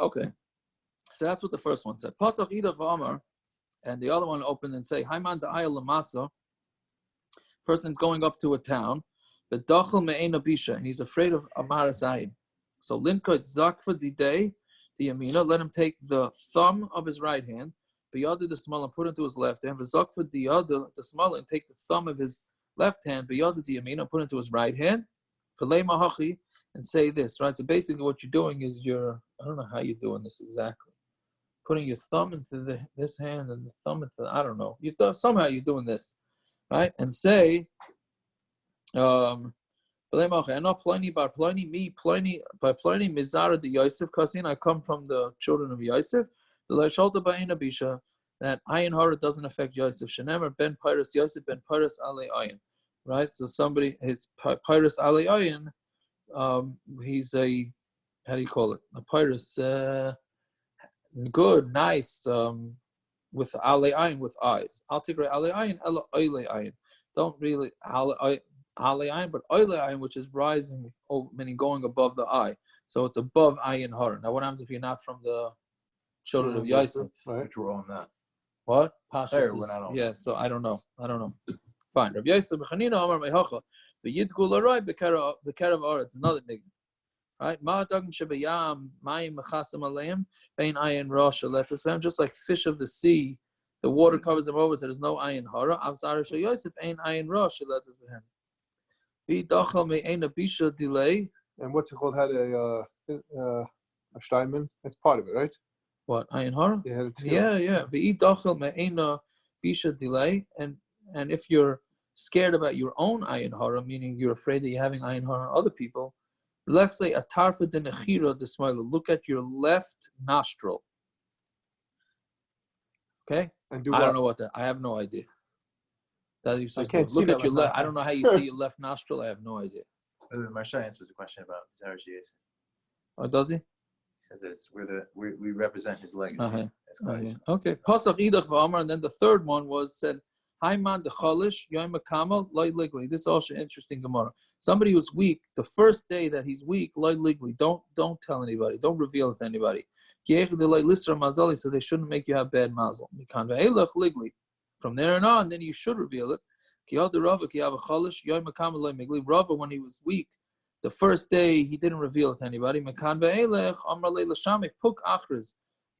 okay, so that's what the first one said. Pasach Ida V'Amar, and the other one opened and say, Haiman Da'ayah Lamasa. Person's going up to a town, but Dachel Me'ena Bisha, and he's afraid of Amar Zayin. So Linkot Zakfa Didei, the Yamina, let him take the thumb of his right hand, biyada the small and put into his left hand. V'zakva the small and take the thumb of his left hand, biyada the yamin and put into his right hand. V'lei mahachi and say this, right? So basically, what you're doing is I don't know how you're doing this exactly. Putting your thumb into this hand and the thumb into I don't know. Somehow you're doing this, right? And say, and not Pliny bar Pliny, me Pliny by Pliny Mizara de Yosef Kasin. I come from the children of Yosef. The Lashalta Ba'ina Bisha that ayin hara doesn't affect Yosef. Shenemer ben Pyrus Yosef ben Pyrus Ale ayin, right? So somebody it's Pyrus Ale ayin. He's a how do you call it? A Pyrus, good, nice, with Ale ayin with eyes. I'll take Ale ayin, Ela Oile ayin. Don't really Ale ayin, but oile ayin, which is rising, meaning going above the eye. So it's above ayin hara. Now, what happens if you're not from the children of Yosef? Which we're on that. What? Pasha says, we're not on. yeah. So I don't know. Fine. Rabbi Yosef b'chanina Amar mehacha v'yidgu l'roi b'kerav aretz. Another nigga. Right? Ma'atagim shebayam mayim mechasim aleim bein ayin rosh letas. Just like fish of the sea, the water covers them over, so there's no ayin hara. Avzar shel Yosef ein ayin rosh letas behem. Delay. And what's it called? Had a Steinman. That's part of it, right? What ayin hara? Yeah. Delay. And if you're scared about your own ayin hara, meaning you're afraid that you're having ayin hara on other people, let's say atarfa de nechira de smile. Look at your left nostril. Okay. And I don't know what that. I have no idea. That you I can't see look at your left. left. I don't know how you see your left nostril. I have no idea. Marsha answers a question about Zara Yosef. Oh, does he? He says that we represent his legacy. As Christ. Okay. Pasach idach v'amar, and then the third one said, "Hi man the cholish yom kamal loy ligli." This is also interesting Gemara. Somebody who's weak, the first day that he's weak, loy ligli. Don't tell anybody. Don't reveal it to anybody. So they shouldn't make you have bad mazel. From there on, then you should reveal it. Rava, when he was weak, the first day he didn't reveal it to anybody. He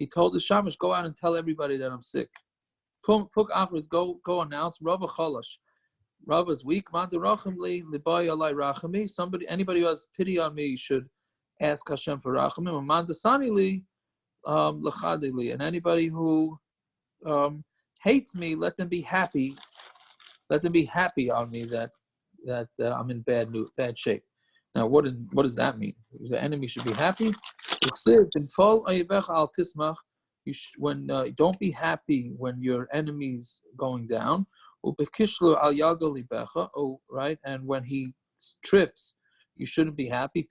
told the shamish, go out and tell everybody that I'm sick. Go announce Rava chalash. Rava's weak. Anybody who has pity on me should ask Hashem for rachamim. And anybody who hates me, let them be happy. Let them be happy on me that I'm in bad shape. Now, what does that mean? The enemy should be happy. Don't be happy when your enemy's going down. Right, and when he trips, you shouldn't be happy.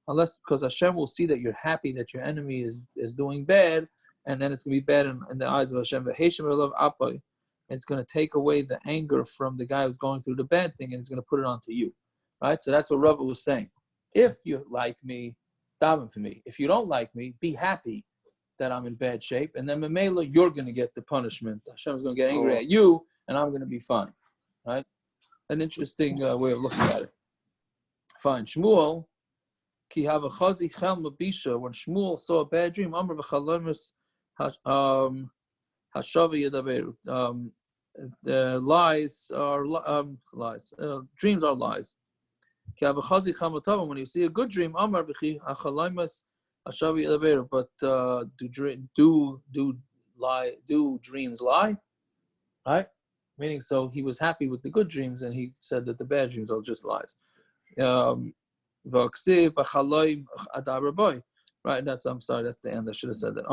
Unless because Hashem will see that you're happy that your enemy is doing bad, and then it's going to be bad in the eyes of Hashem. It's going to take away the anger from the guy who's going through the bad thing, and it's going to put it onto you. Right? So that's what Rava was saying. If you like me, daven for me. If you don't like me, be happy that I'm in bad shape, and then Mamela, you're going to get the punishment. Hashem's going to get angry at you, and I'm going to be fine. Right? An interesting way of looking at it. Fine. Shmuel, ki have a chazi chel mabisha. When Shmuel saw a bad dream, Amar v'chalomis hashavi yadaberu. The lies are lies. Dreams are lies. Ki have a chazi chel matava. When you see a good dream, Amar v'chi hachalomis hashavi yadaberu. But do dreams lie? Right? Meaning, so he was happy with the good dreams, and he said that the bad dreams are just lies. Right? I'm sorry, that's the end. I should have said that.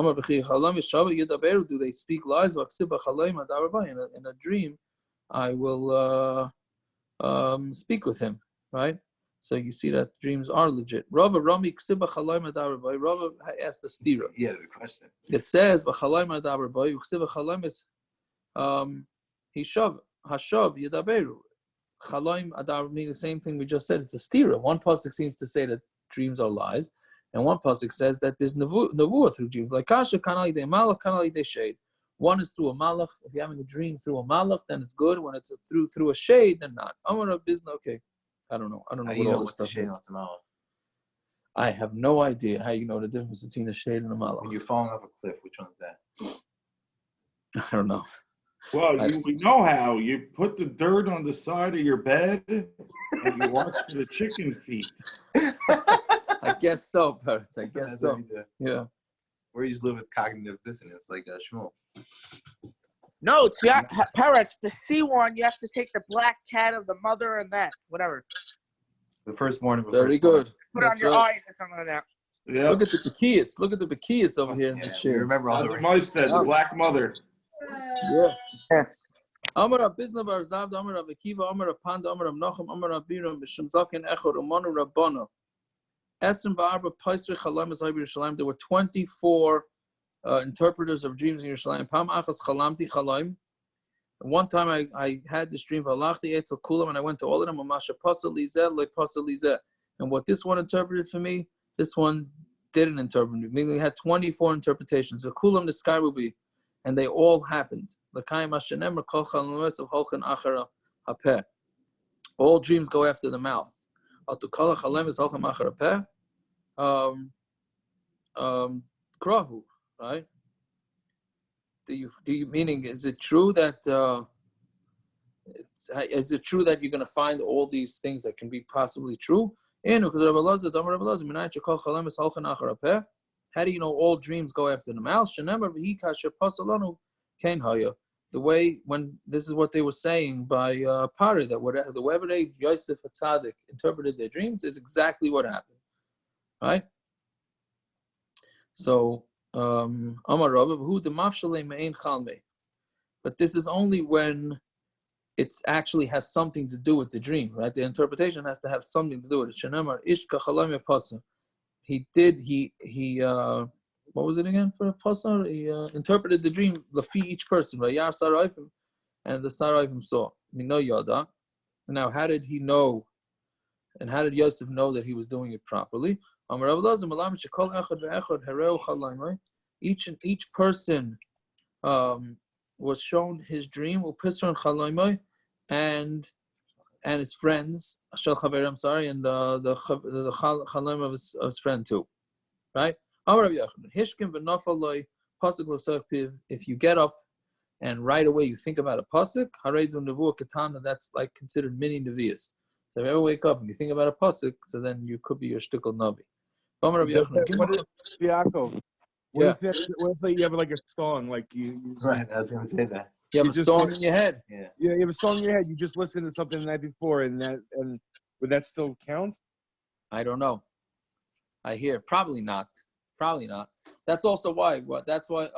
Do they speak lies? In a dream, I will speak with him. Right? So you see that dreams are legit. Rava asked the stira. Yeah, the question. It says, Hishav, Hashav, Yadaberu. Chalaim Adar mean the same thing we just said. It's a stira. One pasuk seems to say that dreams are lies, and one pasuk says that there's nevuah through dreams. Like Kasha kanali de malach, kanali de shade. One is through a malach. If you're having a dream through a malach, then it's good. When it's through a shade, then not. Amar Bizna. Okay, I don't know. I don't know what all this stuff is. I have no idea how you know the difference between a shade and a malach. When you're falling off a cliff, which one's that? I don't know. Well, we know how. You put the dirt on the side of your bed and you watch for the chicken feet. I guess so, Peretz. I guess That's so. what we do. Yeah. Or you just live with cognitive dissonance, like Shmuel. No, it's parrots. The C one, you have to take the black cat of the mother and that, whatever. The firstborn of a Very firstborn. good. Put it on That's your right. eyes or something like that. Yeah. Look at the Bekias. Look at the Bekias over here in Yeah, the we share. remember all As the a mice said, the black mother. Yeah. Amar Abizna bar Zavda, Amar Avikiva, Amar Panda, Amar Nachum, Amar Abiram, Mishum Zaken Echor, Umanu Rabbana. Esrim Ba'arba Paisri Chalam Azayb Yerushalayim. There were 24 interpreters of dreams in Yerushalayim. Pam Achas Chalamti Chalayim. One time I had this dream, Valachti Etzel Kulam, and I went to all of them, Amasha Pasal Lizeh, Le Pasal Lizeh. And what this one interpreted for me, this one didn't interpret it. Meaning we had 24 interpretations. The Kulam, the sky will be, and they all happened. All dreams go after the mouth. Krahu, right? Do you meaning is it true that is it true that you're going to find all these things that can be possibly true? How do you know all dreams go after the mouth? The way when this is what they were saying by Pari, that whatever they Yosef Tzaddik interpreted their dreams is exactly what happened, right? So Amar Rava, who the mafshalei me'ein chalmei, but this is only when it actually has something to do with the dream, right? The interpretation has to have something to do with it. Shenamar ishka chalam yapasa. He what was it again for a pasar? He interpreted the dream lafi each person. Vayar saraifim, and the saraifim saw. Mino yada. Now, how did he know? And how did Yosef know that he was doing it properly? Each person was shown his dream, and his friends, I'm sorry, and the chalaim of his friend too, right? If you get up and right away you think about a pasuk, that's like considered mini nevias. So if you ever wake up and you think about a pasuk, so then you could be your shtickle navi. What is Yaakov? Yeah. What if you have like a song, like you Right, I was going to say that. You have a just song like- in your head. Yeah. you have a song in your head. You just listened to something the night before, and would that still count? I don't know. I hear probably not. That's also why. That's why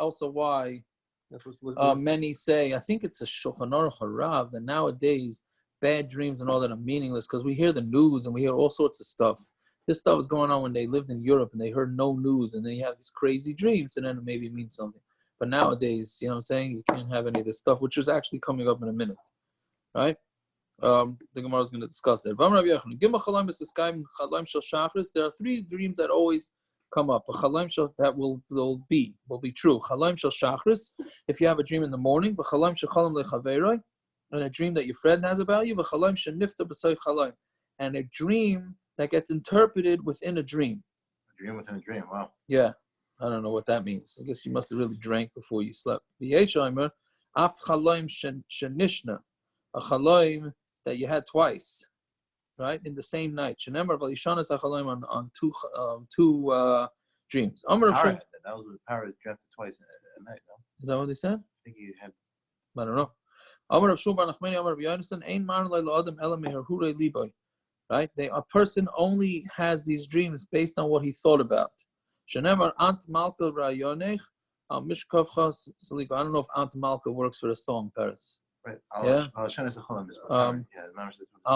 That's what's many say. I think it's a Shulchan Aruch Harav that nowadays bad dreams and all that are meaningless because we hear the news and we hear all sorts of stuff. This stuff was going on when they lived in Europe and they heard no news, and then you have these crazy dreams, and then it maybe means something. But nowadays, you know what I'm saying, you can't have any of this stuff, which is actually coming up in a minute, right? The Gemara is going to discuss that. There are three dreams that always come up. A chalaim that will be true. Chalaim shel shachris, if you have a dream in the morning, v'chalaim shechalam lechaveroi, and a dream that your friend has about you, v'chalaim shenifta b'soy chalaim, and a dream that gets interpreted within a dream. A dream within a dream, wow. Yeah, I don't know what that means. I guess you must have really drank before you slept. The Yeshaimer, af chalaim shenishna, a chalaim that you had twice, right, in the same night. Shenemar v'lishanas achalaim on two dreams. That was what Power dreamt twice a night, no? Is that what they said? I think you had. I don't know. Amar Rav Shul bar Nachmani, Amar Rav Yonasan, ein mar le'la'adam ela meherhurei libay. Right? A person only has these dreams based on what he thought about. Shenemar ant malka rayonech al mishkavcha saliku. I don't know if ant malka works for the song, Paris. Right. Yeah. Al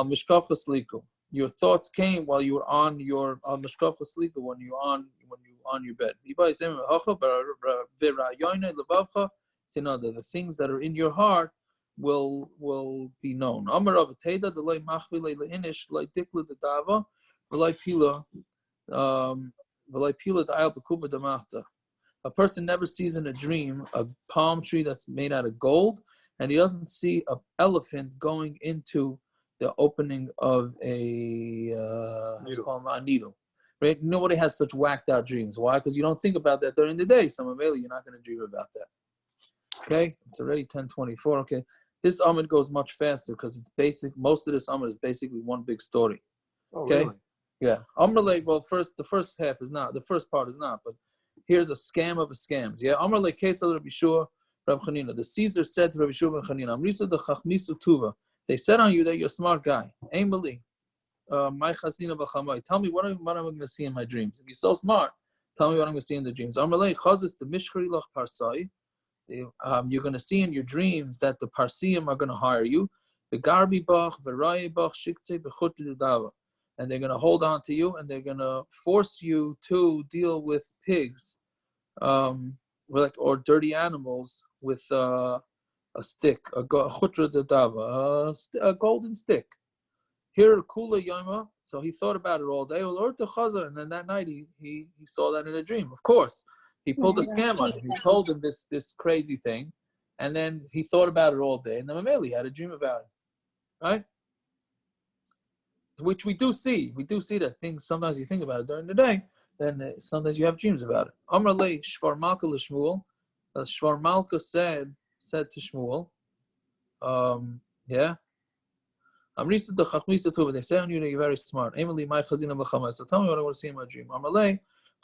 mishkavcha saliku. Your thoughts came while you were on your al mishkavcha saliku, when you on your bed. The things that are in your heart will be known. A person never sees in a dream a palm tree that's made out of gold, and he doesn't see an elephant going into the opening of a needle. Right? Nobody has such whacked out dreams. Why? Because you don't think about that during the day. So maybe you're not going to dream about that. Okay? It's already 10:24. Okay. This Amud goes much faster because it's basic. Most of this Amud is basically one big story. Oh, Okay? really? Yeah. Amrle, well, the first half is not. The first part is not. But here's a scam of scams. Yeah. Amrle Kesel Rabbi Shua, Rabbi Chanina. The Caesar said to Rabbi Shua ben Chanina, Amrisa the Chachmisu Tuva. They said on you that you're a smart guy. Aimali. My chasina b'chamai. Tell me what I'm going to see in my dreams. If you're so smart, tell me what I'm going to see in the dreams. Amrle Chazis the Mishkari Lach Parsai. You're going to see in your dreams that the Parsiim are going to hire you. The Garbi Bach, V'Rayi Bach, Shikte B'Chut Dava. And they're going to hold on to you, and they're going to force you to deal with pigs, or dirty animals with a stick, a golden stick. Here, Kula Yama. So he thought about it all day. And then that night he saw that in a dream. Of course, he pulled a scam on him. He told him this crazy thing, and then he thought about it all day. And then Mameli had a dream about it, right? Which we do see. We do see that things, sometimes you think about it during the day, then sometimes you have dreams about it. Amar le Shvar Malka l'Shmuel. Shvar Malka said to Shmuel, yeah. Amrisa the Chachmisa Tuva. They say on you that you're very smart. Emily, my chazina b'chamai. So tell me what I want to see in my dream. Amar le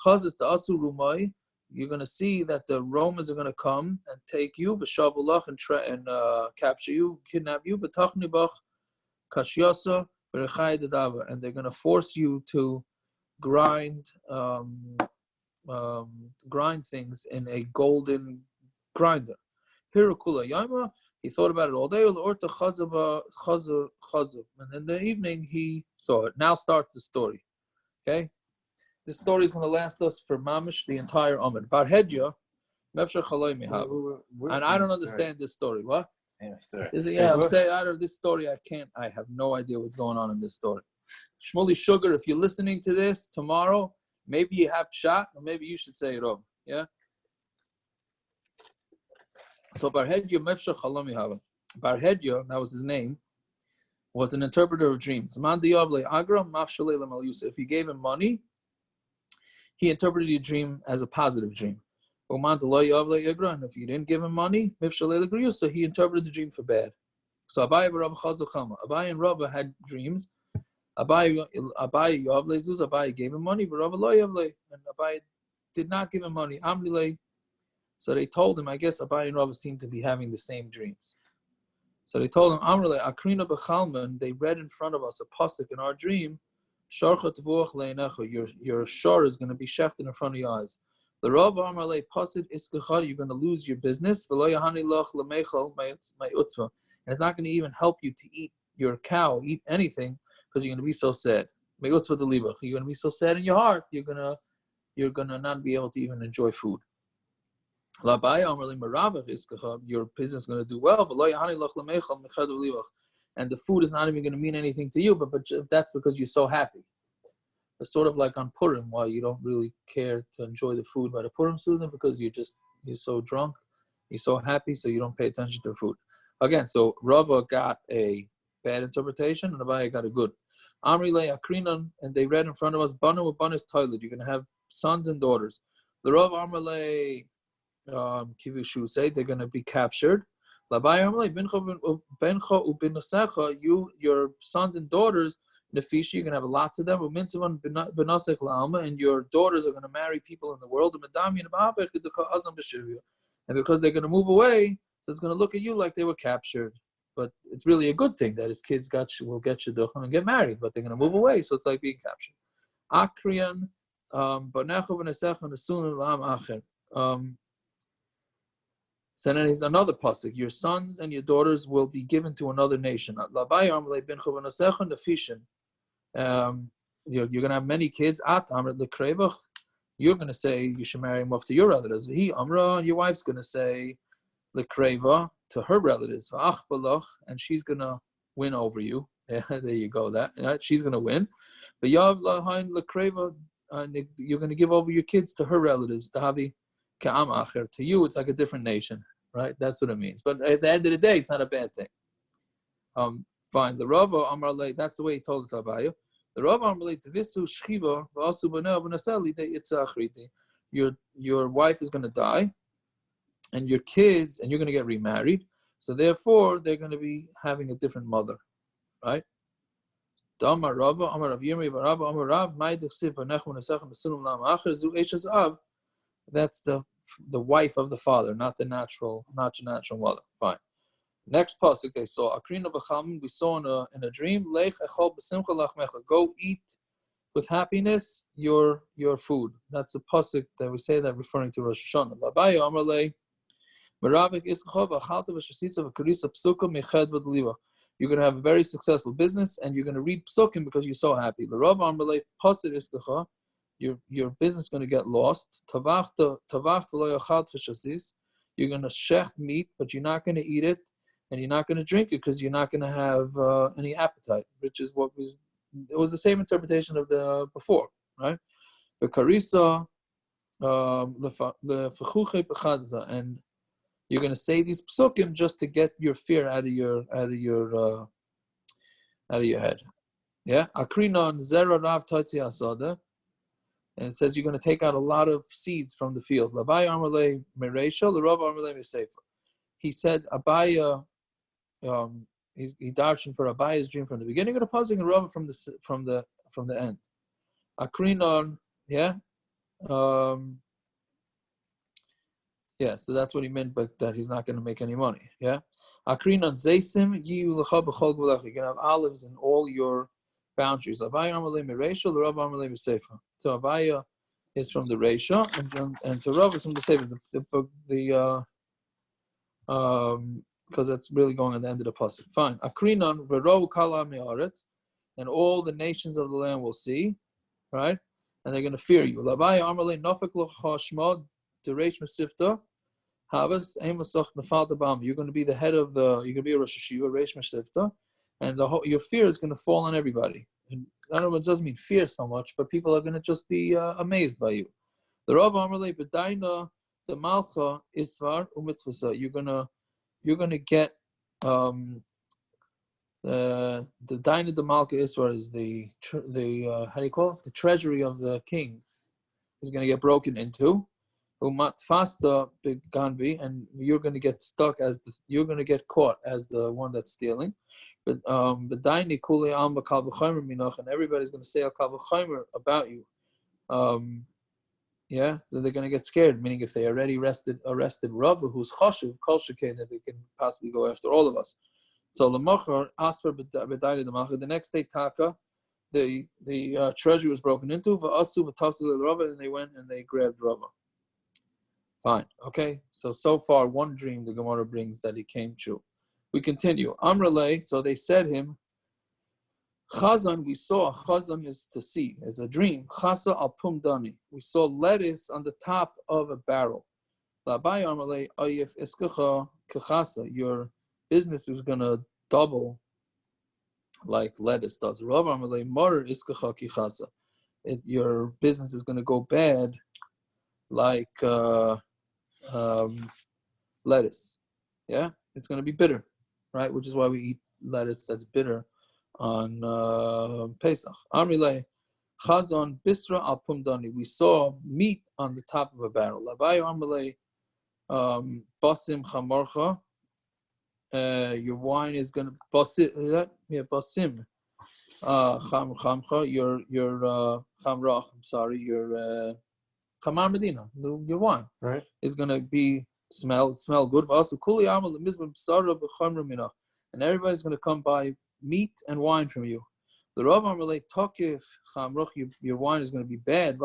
Chazis the Asu Rumai. You're going to see that the Romans are going to come and take you, v'shavulach, and capture you, kidnap you, b'tachni bach kashyasa. And they're going to force you to grind things in a golden grinder. Hirukula Yama, he thought about it all day. And in the evening, he saw it. Now starts the story. Okay? This story is going to last us for mamish the entire Amud. Bar Hedya, and I don't understand this story. What? Yeah, sir. I'm saying out of this story, I have no idea what's going on in this story. Shmuley Sugar, if you're listening to this tomorrow, maybe you have shot, or maybe you should say it over. Yeah? So Bar Hedya Mefshar Chalami Hava. Bar Hedya, that was his name, was an interpreter of dreams. If you gave him money, he interpreted your dream as a positive dream. And if you didn't give him money, so he interpreted the dream for bad. So Abai and Rava had dreams. Abai gave him money, but Rava and Abai did not give him money. So they told him, I guess Abai and Rava seemed to be having the same dreams. So they told him, Akrina b'chalman, they read in front of us a pasuk in our dream, your shor is going to be shechted in front of your eyes. The Rav Amar le Pasid Iskacha, you're going to lose your business. And it's not going to even help you to eat your cow, eat anything, because you're going to be so sad. You're going to be so sad in your heart, you're going to not be able to even enjoy food. Your business is going to do well, and the food is not even going to mean anything to you, but that's because you're so happy. It's sort of like on Purim, why you don't really care to enjoy the food by the Purim Sudan, because you're so drunk, you're so happy, so you don't pay attention to the food. Again, so Rava got a bad interpretation, and Abaye got a good. Amri le Akrinan, and they read in front of us, Banu Banis toilet. You're going to have sons and daughters. The Rav Amri le Kivishu say they're going to be captured. Labai Amri le Bencha ubinosecha, your sons and daughters. Nefeshi, you're going to have lots of them. And your daughters are going to marry people in the world. And because they're going to move away, so it's going to look at you like they were captured. But it's really a good thing that his kids will get shidduchim and get married, but they're going to move away, so it's like being captured. Akriyan, so then there's another pasuk. Your sons and your daughters will be given to another nation. You're going to have many kids. You're going to say you should marry them off to your relatives. And your wife's going to say lekreva to her relatives. And she's going to win over you. Yeah, there you go. She's going to win. But you're going to give over your kids to her relatives. To you, it's like a different nation, right? That's what it means. But at the end of the day, it's not a bad thing. Fine. The Rava Amar Le, that's the way he told it to Abaye. The Rava Amalei Tvisu Shchiva V'asu B'nei B'naseli De Itzachriti. Your wife is going to die, and your kids, and you're going to get remarried. So therefore, they're going to be having a different mother, right? Damar Rava Amar Rav Yirmi Rava Amar Rav Ma'idich Siv V'nechum Nesachem B'Sunum Lam Acher Zu Eishes Av. That's the wife of the father, not the natural mother. Fine. Next pasuk they saw Akrina B'Chalmin. We saw in a dream. Lech Echol B'Simcha Lachmecha. Go eat with happiness your food. That's a pasuk that we say that referring to Rosh Hashanah. Labaya Amar Lei Meravik Ischachov Achalta V'Shasisa V'Karisa Psuka Meched V'Deliva. You're going to have a very successful business, and you're going to read psukim because you're so happy. The Rava Amar Lei Pasuk Ischachov. Your business is going to get lost. You're going to shecht meat, but you're not going to eat it, and you're not going to drink it because you're not going to have any appetite, which is what was. It was the same interpretation of the before, right? The karisa, the fechuche b'chadza, and you're going to say these psukim just to get your fear out of your head. Yeah, akrinon zera rav totzi asada. And it says you're going to take out a lot of seeds from the field. He said Abaya, he darshan for Abaya's dream from the beginning of the pasuk and Rava from the end. Akrinon, yeah, yeah. So that's what he meant, but that he's not going to make any money. Yeah, Akrinon zeisim yiu l'cha b'chol gvulach. You're going to have olives in all your boundaries. Abaya amalei mereisha, the Rava amalei mesefa. So Abaya is from the Reisha, and to Rava is from the Sefer. Because that's really going at the end of the pasuk. Fine. Akrinon v'ro kala me'aretz, and all the nations of the land will see, right? And they're going to fear you. Labaya amalei nafek l'chashma dereish mesifta havas emasach nefal dabam. You're going to be the head of the. You're going to be a Rosh Hashiva, reish mesifta, and your fear is going to fall on everybody. And I don't know, it doesn't mean fear so much, but people are going to just be amazed by you. The Rava Amalei B'daina the Malcha Isvar Umitzvasa. You're gonna get the Daina the Malcha Isvar is the how do you call it? The treasury of the king is going to get broken into. Umat Fasta Ganvi, and you're going to get stuck you're going to get caught as the one that's stealing. But Daini Kuli Amba Kal V'Chomer Minach, and everybody's going to say Al Kal V'Chomer about you. Yeah, so they're going to get scared. Meaning, if they already arrested Rava, who's Chashuv Kol Shekei, that they can possibly go after all of us. So Lamachar Asper B'Daini the Malcha. The next day, Taka, the treasury was broken into. V'Asu V'Tasil Rava, and they went and they grabbed Rava. Fine. Okay. So far, one dream the Gemara brings that it came true. We continue. Amrale. So they said him. Chazan. We saw chazan is to see, is a dream. Chasa al pumdani. We saw lettuce on the top of a barrel. Labai Amrale ayif iskacha kachasa. Your business is gonna double like lettuce does. Rav Amrale mar iskacha kichasa. Your business is gonna go bad like lettuce. Yeah, it's going to be bitter, right? Which is why we eat lettuce that's bitter on Pesach. Amrile chazon bisra al pumdani. We saw meat on the top of a barrel. Labai amrile basim chamorcha. Your wine is going to basim. Basim chamcha. Your chamrach. I'm sorry. Your Chamar Medina, your wine, right, is going to be smell good. And everybody's going to come buy meat and wine from you. The Rav Amalei Tokif Chamruch, your wine is going to be bad. And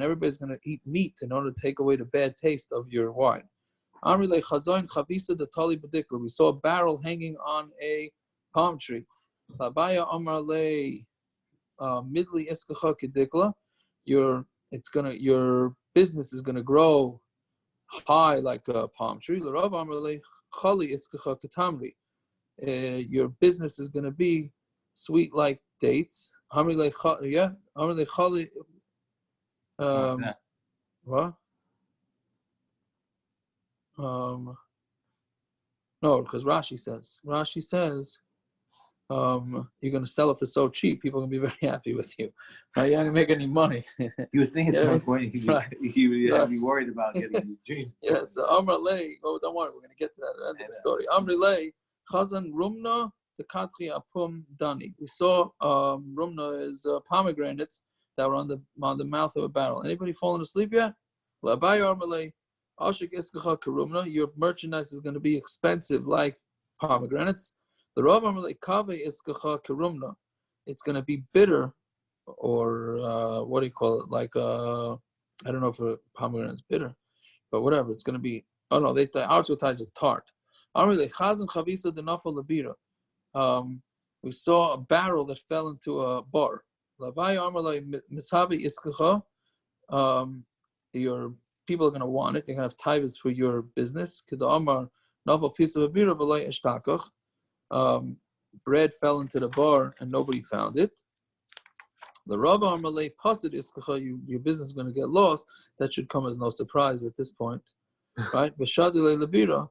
everybody's going to eat meat in order to take away the bad taste of your wine. We saw a barrel hanging on a palm tree. Midli iskacha kedikla. Your business is gonna grow high like a palm tree. Your business is gonna be sweet like dates. What? No, because Rashi says you're going to sell it for so cheap, people are going to be very happy with you. You're not going to make any money. You would think at Yeah, some point he right. would Right. be worried about getting these dreams. Yeah, so Amr Lay, oh, don't worry, we're going to get to that at the end of the story. Amr Lay, Chazan Rumna, the Katri Apum Dani. We saw Rumna is pomegranates that were on the mouth of a barrel. Anybody fallen asleep yet? Labai Amr Lay, Ashik Iskacha Karumna, your merchandise is going to be expensive like pomegranates. The Rava Amr Lay, Kave Iskacha Karumna, it's going to be bitter, or what do you call it? Like, I don't know if a pomegranate is bitter, but whatever, it's going to be, oh no, ours will tie to tart. We saw a barrel that fell into a bar. Your people are going to want it. They're going to have tithes for your business. Bread fell into the bar and nobody found it. The Rava Amalei Pasid Iskacha, your business is going to get lost. That should come as no surprise at this point, right? V'shadilei lebira,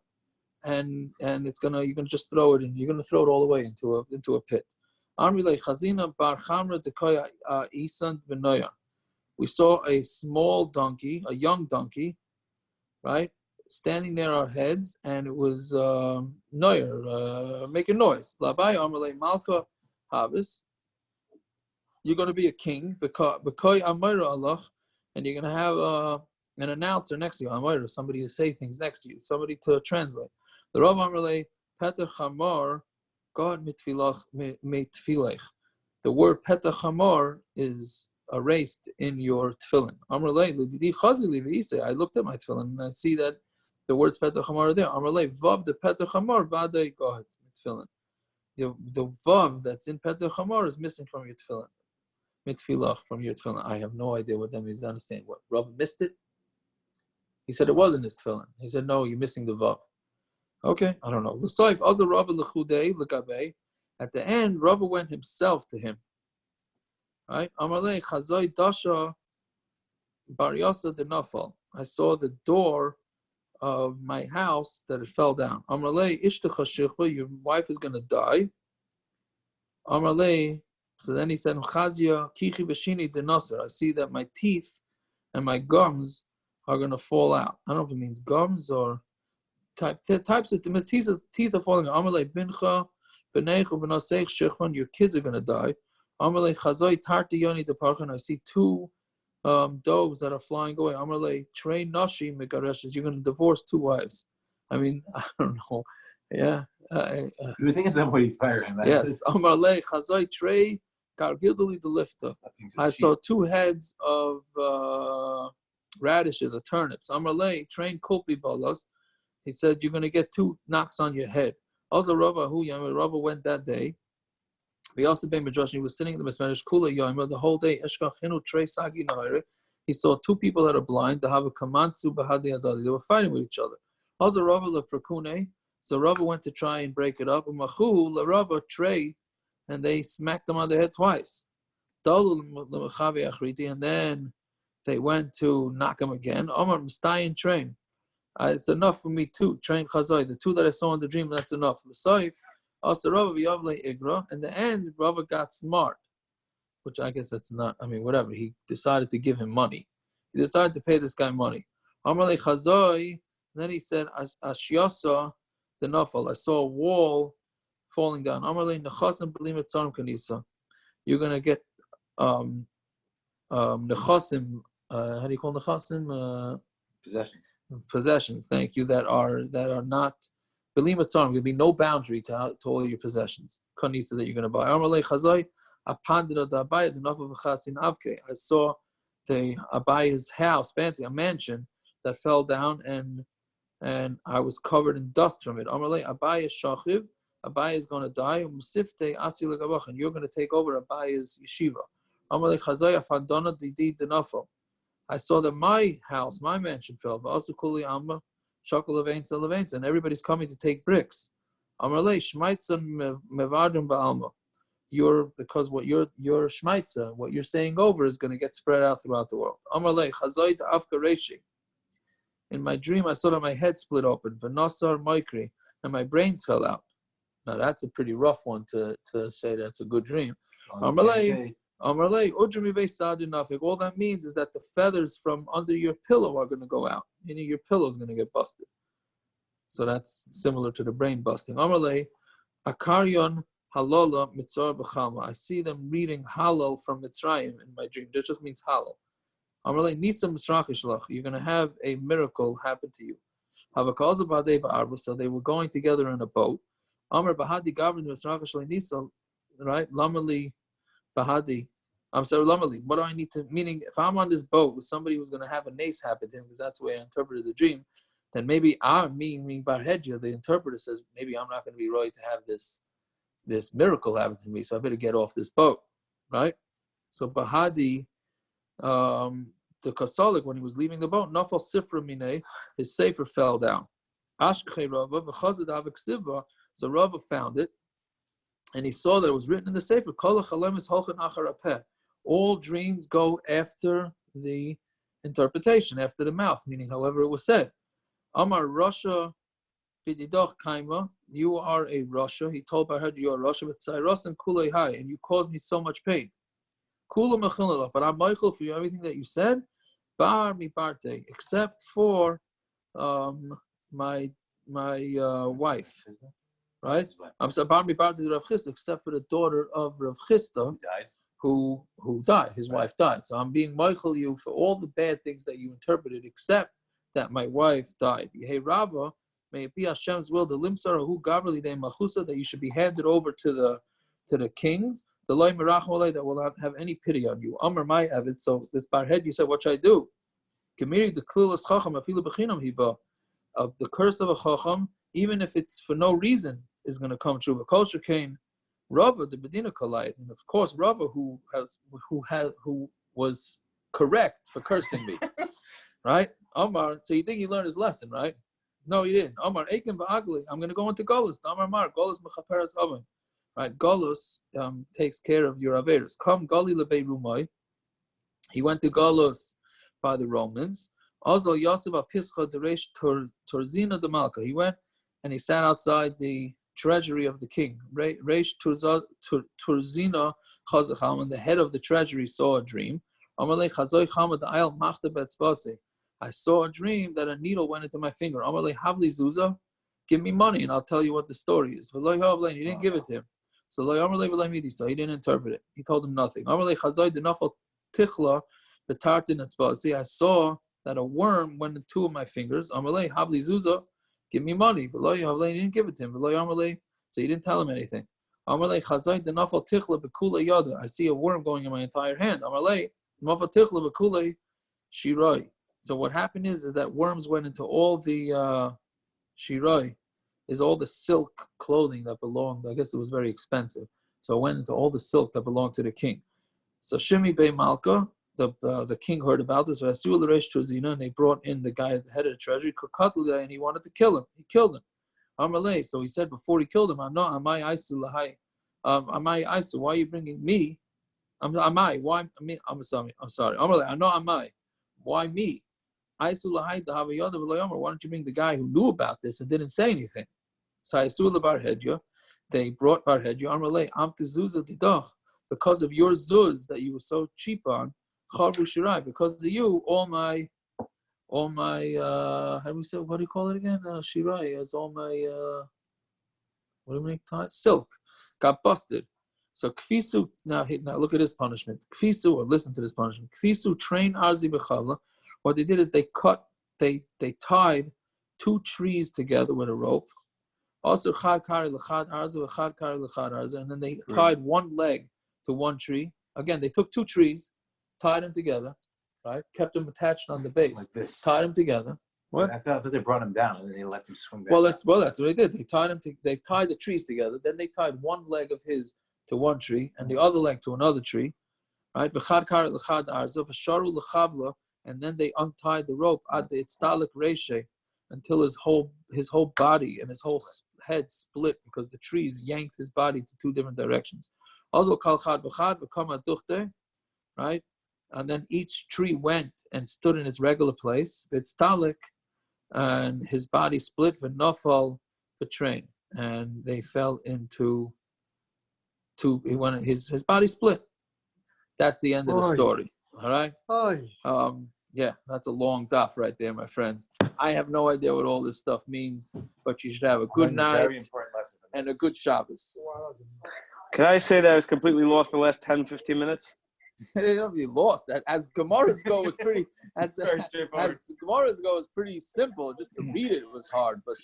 and it's you're gonna just throw it in. You're gonna throw it all the way into a pit. Amrilei Chazina bar Chamra dekoya Isan v'noya. We saw a small donkey, a young donkey, right, standing near our heads, and it was noyer, making noise. Labai Amalei Malka Havis. You're going to be a king, and you're going to have an announcer next to you, somebody to say things next to you, somebody to translate. The Rav Amrlei, Petach Hamar, God mitfilech. The word Petach Hamar is erased in your tefillin. Amrlei, I looked at my tefillin and I see that the words Petach Hamar are there. Amrlei, Vav the Petach Hamar, Vadei God mitfillin. The Vav that's in Petach Hamar is missing from your tefillin. Mitfilach from your tefillin. I have no idea what that means. I understand what Rava missed it. He said it wasn't his tefillin. He said no, you're missing the vav. Okay, I don't know. L'soif azar Rava l'chudei l'gabei. At the end, Rava went himself to him. Right? Amalei chazoi dasha bar yasa de nafal. I saw the door of my house that it fell down. Amalei ishtecha shichva. Your wife is going to die. Amalei. So then he said, Chazia, kichi v'shini denasar. I see that my teeth and my gums are going to fall out. I don't know if it means gums or types of my teeth are falling out. Amalei bincha, v'neichu v'naseich shechvan. Your kids are going to die. Amalei chazoi tarti yoni deparchan. I see two doves that are flying away. Amalei train nashi megareshes. You're going to divorce two wives. I mean, I don't know. Yeah. You would think somebody fired him. Yes. Amalei chazoi trei. I saw two heads of radishes or turnips. Amalei train kulpi balas. He said you're going to get two knocks on your head. Also, Rava went that day. We also been Midrash. He was sitting in the mizbeach kula yoma the whole day. Eshkachinu trei sagi nahire. He saw two people that are blind. They have a kamantsu bahadi adadi. They were fighting with each other. Also, Ravaleprakune. So Rava went to try and break it up. Umachu la Rava trei. And they smacked them on the head twice. And then they went to knock him again. Omar Mustayin train. It's enough for me too. Train Chazai. The two that I saw in the dream, that's enough. The Saif, also Rava V'Yavle Igra. In the end, Rava got smart. Which I guess that's not, I mean, whatever. He decided to give him money. He decided to pay this guy money. Omar Le Chazai. Then he said, Ashyasa the Nafal. I saw a wall falling down. You're going to get nechasim. How do you call nechasim? Possessions. Thank you. That are not belim etzarim. There will be no boundary to all your possessions. Kanisa that you're going to buy. I saw the Abaya's house, fancy a mansion that fell down, and I was covered in dust from it. Abaya shachiv. Abaya is going to die, and you're going to take over Abaya's yeshiva. I saw that my house, my mansion fell. And everybody's coming to take bricks. Because what your shmaitza, what you're saying over, is going to get spread out throughout the world. In my dream, I saw that my head split open, and my brains fell out. Now that's a pretty rough one to say that's a good dream. On the same day. All that means is that the feathers from under your pillow are going to go out, meaning your pillow is going to get busted. So that's similar to the brain busting. Amarle, Akaryon Halola Mitzar B'chama. I see them reading Halal from Mitzrayim in my dream. That just means Halal. Amarle, Nisam Misrakishlach. You're going to have a miracle happen to you. Havakaza B'adei Ba'arba. So they were going together in a boat. Amar Bahadi Gavrin Misrakishlach Nisam. Right? Lamali Bahadi. I'm sorry, Lamali. What do I need to, meaning if I'm on this boat with somebody who's going to have a nace happen to him, because that's the way I interpreted the dream, then maybe meaning Barhedja, the interpreter says, maybe I'm not going to be right to have this miracle happen to me, so I better get off this boat, right? So Bahadi, the Kasalik, when he was leaving the boat, Nafal Sifra Mine, his sefer fell down. Ashkei Rava, v'chazad avik sivra, so Rava found it, and he saw that it was written in the sefer, Kol hachalem is holchen achar apeh. All dreams go after the interpretation, after the mouth, meaning however it was said. Amar Rasha Bididach Kaima, you are a Rasha. He told Barhad, you are Rasha, but Tsairas and Kulei Hai, and you caused me so much pain. Kula Mechillah, but I'm Michael for you, everything that you said, Bar mi parte, except for my wife. Right? I'm sorry, Bar mi parte Rav Chisda, except for the daughter of Rav Chisda, who died. His wife died. So I'm being Michael you for all the bad things that you interpreted, except that my wife died. Hey Rava, may it be Hashem's will, the limsara who gavrli de machusa, that you should be handed over to the kings, the loy merach that will not have any pity on you. Amar my avid. So this barhead, you said, what should I do? Gemiri the klulas chacham afilu bechinam hiba, of the curse of a chacham, even if it's for no reason, is going to come true. But kosher came Rava the bedina kalayit, and of course Rava who was correct for cursing me. Right? Omar, so you think he learned his lesson, right? No, he didn't. Omar, Eikim v'agli, I'm going to go into Golus. Omar Mar, Golus mechaperes oven. Right? Golus takes care of your averis. Come Gali lebei rumai. He went to Golus by the Romans. Also, Yosef apischa deresh torzina de malka. He went and he sat outside the treasury of the king. Reish torzina chazacham, and the head of the treasury saw a dream. Amalei chazoy chamad ayal machta betzbasi. I saw a dream that a needle went into my finger. Amalei havli zuzah, give me money and I'll tell you what the story is. He didn't give it to him. So he didn't interpret it. He told him nothing. Amalei chazoy denafal tichla betartin etzbasi. I saw that a worm went in two of my fingers. Amalei havli zuzah, give me money. He didn't give it to him. So he didn't tell him anything. Amalei chazoy denafal tichla bekula yada. I see a worm going in my entire hand. Amalei nafal tichla bekula shirai. So what happened is that worms went into all the shirai, is all the silk clothing that belonged. I guess it was very expensive. So it went into all the silk that belonged to the king. So Shimi Bey Malka, the king heard about this. And they brought in the guy at the head of the treasury, and he wanted to kill him. He killed him. Amalei. So he said before he killed him, Why are you bringing me? Why? I'm sorry. Amalei. Why me? Why don't you bring the guy who knew about this and didn't say anything? So they brought Barhedya, because of your zuz that you were so cheap on, because of you, all my how do we say, what do you call it again? Shirai, it's all my what do we make time? Silk got busted. So Kfisu, now look at this punishment. Kfisu, or listen to this punishment. Kfisu train Arzi B'chavla. What they did is they tied two trees together with a rope. Also Chad Kari L'chad Arza, Chad Kari L'chad Arza, and then they tied one leg to one tree. Again, they took two trees, tied them together, right? Kept them attached on the base. Like this. Tied them together. What? I thought they brought him down and then they let him swim back. Well, that's what they did. They tied the trees together. Then they tied one leg of his to one tree and the other leg to another tree, right? V'chad kar l'chad arza, v'sharu l'chavla, and then they untied the rope ad the itztalik reshe, until his whole body and his whole head split because the trees yanked his body to two different directions. Also kal chad v'chad v'kama duchte, right? And then each tree went and stood in its regular place. V'itztalik, and his body split v'nafal b'train. and they fell into two. His body split. That's the end of the story. All right. Yeah, that's a long daf right there, my friends. I have no idea what all this stuff means, but you should have a good night and a good Shabbos. Can I say that I was completely lost the last 10, 15 minutes? They don't be lost. As Gemara's go was pretty. As Gemara's go was pretty simple. Just to read it was hard. But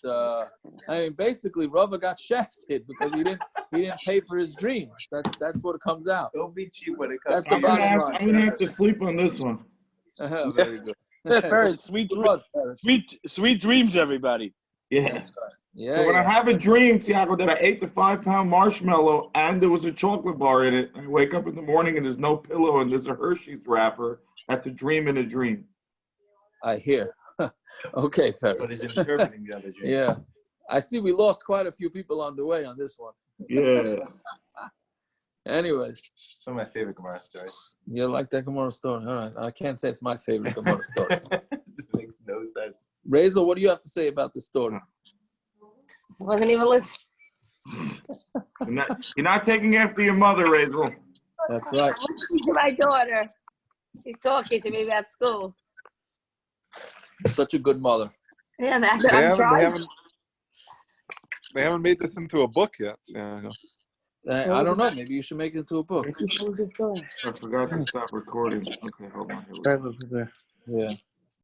I mean, basically, Rava got shafted because he didn't pay for his dreams. That's what it comes out. Don't be cheap when it comes. That's the bottom line. I'm gonna have to sleep on this one. Very good. Parents, sweet dreams, everybody. Yeah. Yeah. So when I have a dream, Tiago, that I ate the 5-pound marshmallow and there was a chocolate bar in it, I wake up in the morning and there's no pillow and there's a Hershey's wrapper. That's a dream in a dream. I hear. Okay, parents. But he's interpreting the other dream. Yeah. I see we lost quite a few people on the way on this one. Yeah. Anyways. Some of my favorite Gemara stories. You like that Gemara story? All right. I can't say it's my favorite Gemara story. This makes no sense. Razel, what do you have to say about this story? Wasn't even listening. You're not taking after your mother, Razel. That's right. I'm listening to my daughter. She's talking to me about school. Such a good mother. Yeah, that's what I'm trying. They haven't made this into a book yet. Yeah. I don't know. Maybe you should make it into a book. What was the story? I forgot to stop recording. Okay, hold on. Here we go. Yeah.